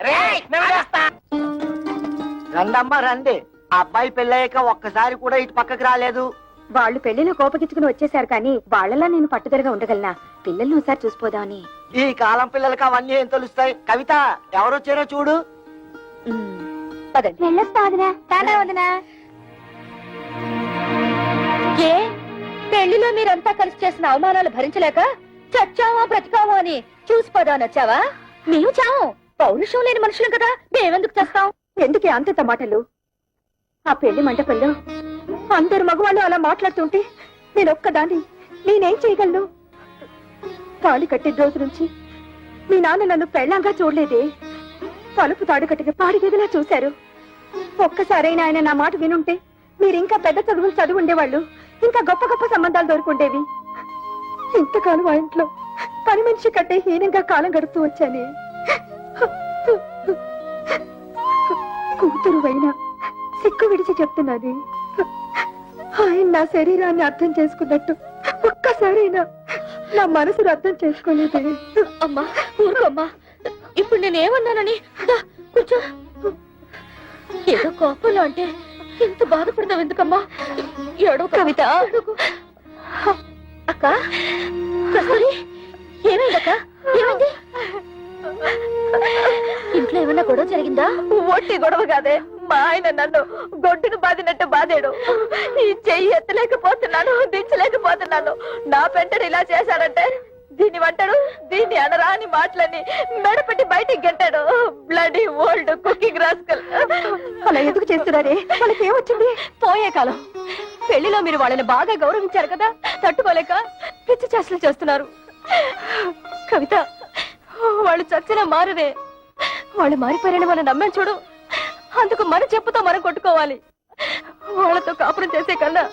రేయ్, నేను చేస్తా. రండమ్మా రండి. అబ్బాయి పెళ్ళయ్యాక ఒక్కసారి కూడా ఇటు పక్కకి రాలేదు. వాళ్ళు పెళ్లిలో కోపగించుకుని వచ్చేసారు కానీ వాళ్ళలా నేను పట్టుదలగా ఉండగలనా? పిల్లల్ని ఒకసారి చూసిపోదామని. ఈ కాలం పిల్లలకి అవన్నీ ఏం తెలుస్తాయి? కవిత ఎవరొచ్చారో చూడు. ఏ పెళ్లిలో మీరంతా కలిసి చేసిన అవమానాలు భరించలేక చచ్చావా బ్రతికావా అని చూసిపోదామని వచ్చావా? మేము చావు పౌరుషం లేని మనుషులం కదా, మేమెందుకు చేస్తాం? ఎందుకే అంత టమాటలు? ఆ పెళ్లి మంటపంలో అందరు మగవాళ్ళు అలా మాట్లాడుతుంటే నేనొక్కదాన్ని నేనేం చేయగలను? తాళి కట్టే రోజు నుంచి మీ నాన్న నన్ను పెళ్ళంగా చూడలేదే. తలుపు తాడు కట్టిన పాడిగదిలా చూశారు. ఒక్కసారైనా ఆయన నా మాట వినుంటే మీరింకా పెద్ద చదువులు చదువు ఉండేవాళ్ళు, ఇంకా గొప్ప గొప్ప సంబంధాలు దొరుకుండేవి. ఇంతకాలం ఆ ఇంట్లో పని మనిషి కంటే హీనంగా కాలం గడుపుతూ వచ్చానే. కూతురు అయినా సిక్కు విడిచి చెప్తున్నది. ఆయన నా శరీరాన్ని అర్థం చేసుకున్నట్టు ఒక్కసారైనా నా మనసును అర్థం చేసుకోలేదే. అమ్మా ఊరుకోమ్మా, ఇప్పుడు నేనేమన్నానని కూర్చో. ఏదో కోపంలో అంటే ఇంత బాధపడతావు ఎందుకమ్మా? ఏడో కవిత. అక్క ఏమైందక్క? ఏమైంది? ఇంట్లో ఏమన్నా గొడవ జరిగిందా? ఒట్టి గొడవ కాదే, మా ఆయన నన్ను గొడ్డును బాదినట్టు బాధాడు. ఈ చెయ్యి ఎత్తలేకపోతున్నాను, దించలేకపోతున్నాను. నా పెంటను ఇలా చేశాడంటే దీన్ని వంటాడు, దీన్ని అనరా అని మాటలని మెడపెట్టి బయటికి గంటాడు. Bloody old cooking rascal. అలా ఎందుకు చేస్తున్నారే? వాళ్ళకి ఏమొచ్చింది? పోయే కాలం పెళ్లిలో మీరు వాళ్ళని బాగా గౌరవించారు కదా, తట్టుకోలేక పిచ్చి చేష్టలు చేస్తున్నారు. కవిత, వాళ్ళు చచ్చినా మారదే. వాళ్ళు మారిపోయారని మనం నమ్మాం చూడు, అందుకు మన చెప్పుతో మనం కొట్టుకోవాలి. వాళ్ళతో కాపురం చేసే కన్నా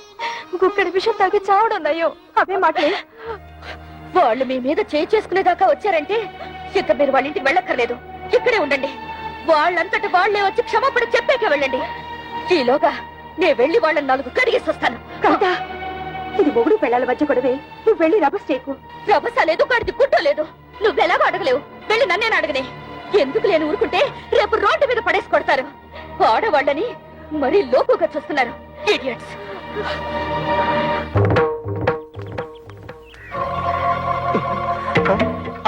గుక్కడి విషయం తాగి చావడం నయ్యో. అవే మాటలే. వాళ్ళు మీ మీద చేయి చేసుకునేదాకా వచ్చారంటే ఇక మీరు వాళ్ళ ఇంటికి వెళ్ళక్కర్లేదు, ఇక్కడే ఉండండి. వాళ్ళంతటి వాళ్లే వచ్చి క్షమాపణ చెప్పాక వెళ్ళండి. ఈలోగా నేను వెళ్ళి వాళ్ళని 4 కడిగేసి వస్తాను. కాదా, ఇది మొగుడు పెళ్ళాల మధ్య గొడవే. నువ్వు వెళ్ళి రభస చేయకు. రభస లేదు, కడిది గుట్టో లేదు. నువ్వెలాగో అడగలేవు, వెళ్ళి నన్నేనా అడగనే. ఎందుకు లేని ఊరుకుంటే రేపు రోడ్డు మీద పడేసి కొడతారు. ఆడవాళ్ళని మరీ లోకుగా చూస్తున్నారు. ఇడియట్స్.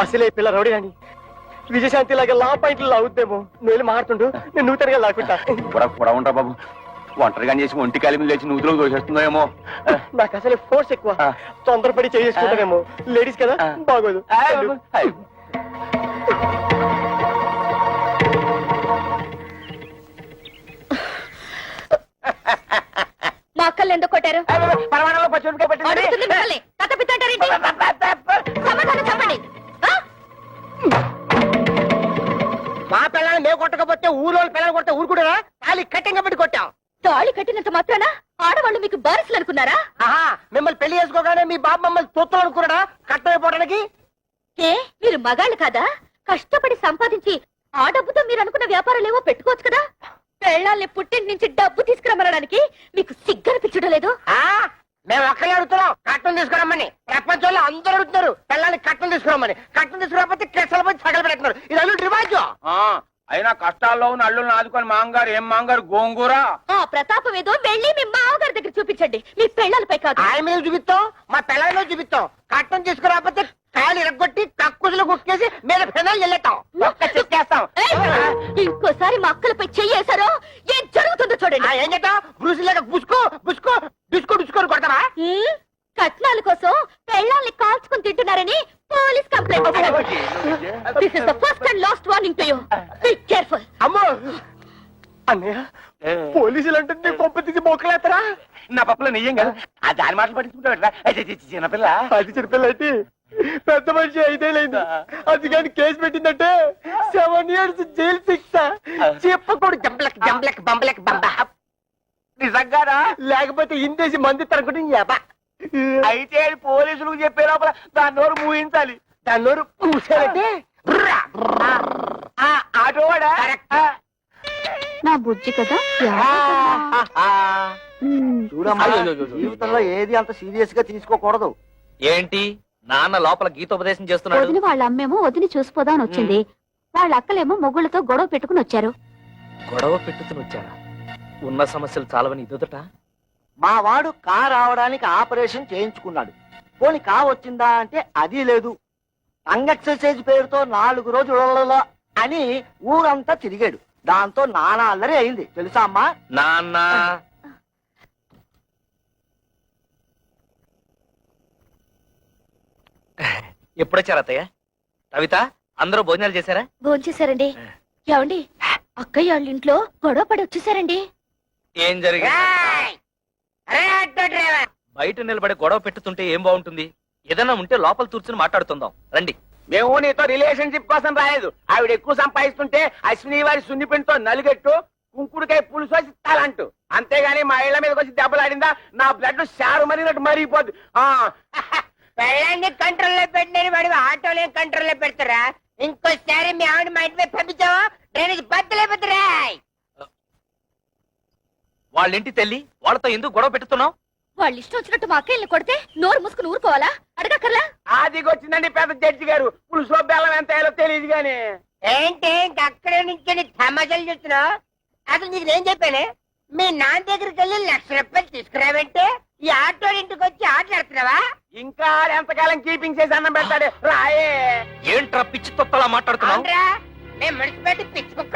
అసలే పిల్ల రౌడీని విజయశాంతి లాగా లా పాయింట్లు లాగుద్దేమో. నువ్వు వెళ్ళి మారుతుండు, నేను నూతనగా లాక్కుంటా. కూడా ఉంటా బాబు. ఒంటరిగా చేసి ఒంటి కాలి మీద లేచి నూతులకు దోషేస్తుందేమో. నాకు అసలే ఫోర్స్ ఎక్కువ, తొందరపడి చేసుకుంటానేమో. లేడీస్ కదా, బాగోదు. మా అక్కల్ని ఎందుకు కొట్టారు? పరమాణంలో పచ్చిమిరపకాయ పెట్టింది. అడుగుతుంది మిమ్మల్ని. కథ పిత్తంటారేంటి? సమాధానం చెప్పండి. మా పిల్లల్ని మేము కొట్టకపోతే ఊళ్ళో పిల్లలు కొట్టే ఊరుకుంటారా? తాళి కట్టింగ్ పెట్టి కొట్టాం. తాళి కట్టినంత మాత్రాన ఆడవాళ్ళు మీకు బారసులు అనుకున్నారా? ఆహా, మిమ్మల్ని పెళ్లి చేసుకోగానే మీ బాబు మమ్మల్ని తొత్తులు అనుకున్నాడా కట్టమైపోవడానికి? ఏ మీరు మగాళ్ళు కాదా? కష్టపడి సంపాదించి ఆ డబ్బుతో మీరు అనుకున్న వ్యాపారాలేవో పెట్టుకోవచ్చు కదా. పెళ్ళాల్ని పుట్టింటి నుంచి డబ్బు తీసుకురమ్మనడానికి మీకు సిగ్గనిపించడం లేదు? మేము ఒక్కలే అడుగుతున్నాం కట్టం తీసుకురమ్మని. ప్రపంచంలో అందరూ అడుగుతున్నారు పిల్లల్ని కట్టం తీసుకురమ్మని. కట్టం తీసుకురాకపోతే కేసుల పోయి సగలు పెడుతున్నారు. ఇది అల్లు రివాజు. అయినా కష్టాల్లో ఉన్న అల్లుల్ని ఆదుకొని మాంగారు ఏం మాంగారు గోంగూర. ఆ ప్రతాపం ఏదో వెళ్ళి మీ మామగారి దగ్గర చూపించండి, మీ పెళ్ళాలపై కాదు. ఆయన మీద చూపిస్తాం, మా పిల్లల చూపిస్తాం. కట్టం తీసుకురాకపోతే కాలు ఇరగొట్టి కక్కుజులు కుక్కేసి మీద ఫెనాలు వెళ్ళేస్తాం. ఒక్క చెక్కేస్తాం. ఇంకోసారి మా అక్కలపై చెయ్యేశారో ఏం జరుగుతుందో చూడండి. ఏం చేద్దాం? బ్రూసిలాగా బుసుకో బుసుకో డిస్కో డిస్కోని కొడతారా? కట్నాల కోసం పెళ్ళాల్ని కాల్చుకుని తింటున్నారని పోలీస్ కంప్లైంట్ ఇచ్చారు. This is the first and last warning to you. Be careful. అమ్మో అన్నయ్య, పోలీసులు అంటే నీ పంప తీసి మొక్కలేస్తారా? నా పప్పులో నెయ్యం కదా, ఆ దాని మాటలు పట్టించుకుంటా. చిన్నపిల్ల అది చిన్నపిల్లటి పెద్ద మనిషి 5 ఏళ్ళైంది. అది కానీ కేసు పెట్టిందంటే 7 years జైలు శిక్ష. చెప్పకూడదు. జంబలక్ జంబలక్ బంబలక్ బంబ. నిజంగానా? లేకపోతే ఇందేసి మంది తరగడం. అయితే అది పోలీసులకు చెప్పే లోపల దాని నోరు మూయించాలి. దాని నోరు పూసారంటే ఆటోవాడా నా బుజ్జి కదా చూడమ్మా, జీవితంలో ఏది అంత సీరియస్ గా తీసుకోకూడదు. ఏంటి నాన్న లోపల గీతోపదేశం చేస్తున్నాడు? వదిన వాళ్ళ అమ్మేమో వదిని చూసిపోదామని వచ్చింది, వాళ్ళ అక్కలేమో మొగుళ్ళతో గొడవ పెట్టుకుని వచ్చారు. గొడవ పెట్టుకుని వచ్చారా? ఉన్న సమస్యలు చాలవని ఇదొదట. మా వాడు కా రావడానికి ఆపరేషన్ చేయించుకున్నాడు. పోని కా వచ్చిందా అంటే అది లేదు. టంగ్ ఎక్సర్సైజ్ పేరుతో 4 రోజులలో అని ఊరంతా తిరిగాడు. దాంతో నానా అల్లరి అయింది తెలుసా అమ్మా? నాన్న ఎప్పుడొచ్చారు అత్తయ్య? కవిత అందరూ భోజనాలు చేశారా? భోంచేశారండి. ఏమండి, అక్కయ్య వాళ్ళ ఇంట్లో గొడవ పడి వచ్చేసారండి. ఏం జరిగింది? అరే ఆటో డ్రైవర్, బయట నిలబడి గొడవ పెట్టుతుంటే ఏం బాగుంటుంది? ఏదైనా ఉంటే లోపల కూర్చుని మాట్లాడుతుందాం రండి. మేము నీతో రిలేషన్షిప్ కోసం రాలేదు. ఆవిడ ఎక్కువ సంపాదిస్తుంటే అశ్విని వారి సున్నిపిండితో నలుగెట్టు కుంకుడుకాయ పులుసు వచ్చి తలంటూ, అంతేగాని మా ఇళ్ల మీదకి వచ్చి దెబ్బలాడిందా నా బ్లడ్ షారు మరినట్టు మరిగిపోద్ది. పెళ్ళాన్ని కంట్రోల్లో పెట్టిన వాడు ఆటోలే కంట్రోల్లో పెడతారా? ఇంకోసారి మీ ఆవిడ మా ఇంటి మీద పంపించావా డ్రైనేజ్ బద్దలైపోతారా? వాళ్ళ ఇంటి తల్లి వాళ్ళతో ఎందుకు గొడవ పెట్టుతున్నావు? వాళ్ళు ఇష్టం వచ్చినట్టు మా అక్కయ్యని కొడితే నోరు మూసుకుని ఊరుకోవాలా? అడగక్కర్లా? ఆదికొచ్చిందండి పెద్ద జడ్జి గారు. పులుసులో బెల్లం ఎంత వేయాలో తెలియదు గాని. ఏంటి ఇంక అక్కడే నుంచి తమాషాలు చూస్తున్నావు? అసలు నీకు నేను చెప్పానే, మీ నాన్న దగ్గరికి వెళ్ళి 1,00,000 రూపాయలు తీసుకురావంటే ఈ ఆటో ఇంటికి వచ్చి ఆటలాడుతున్నావా? ఇంకా ఎంతకాలం కీపింగ్ చేసి అన్నం పెడతాడు రాయే. ఏంట్రా పిచ్చి తొత్తలా మాట్లాడుతున్నావు? అవునరా, మేము మున్సిపాలిటీ పిచ్చి కుక్క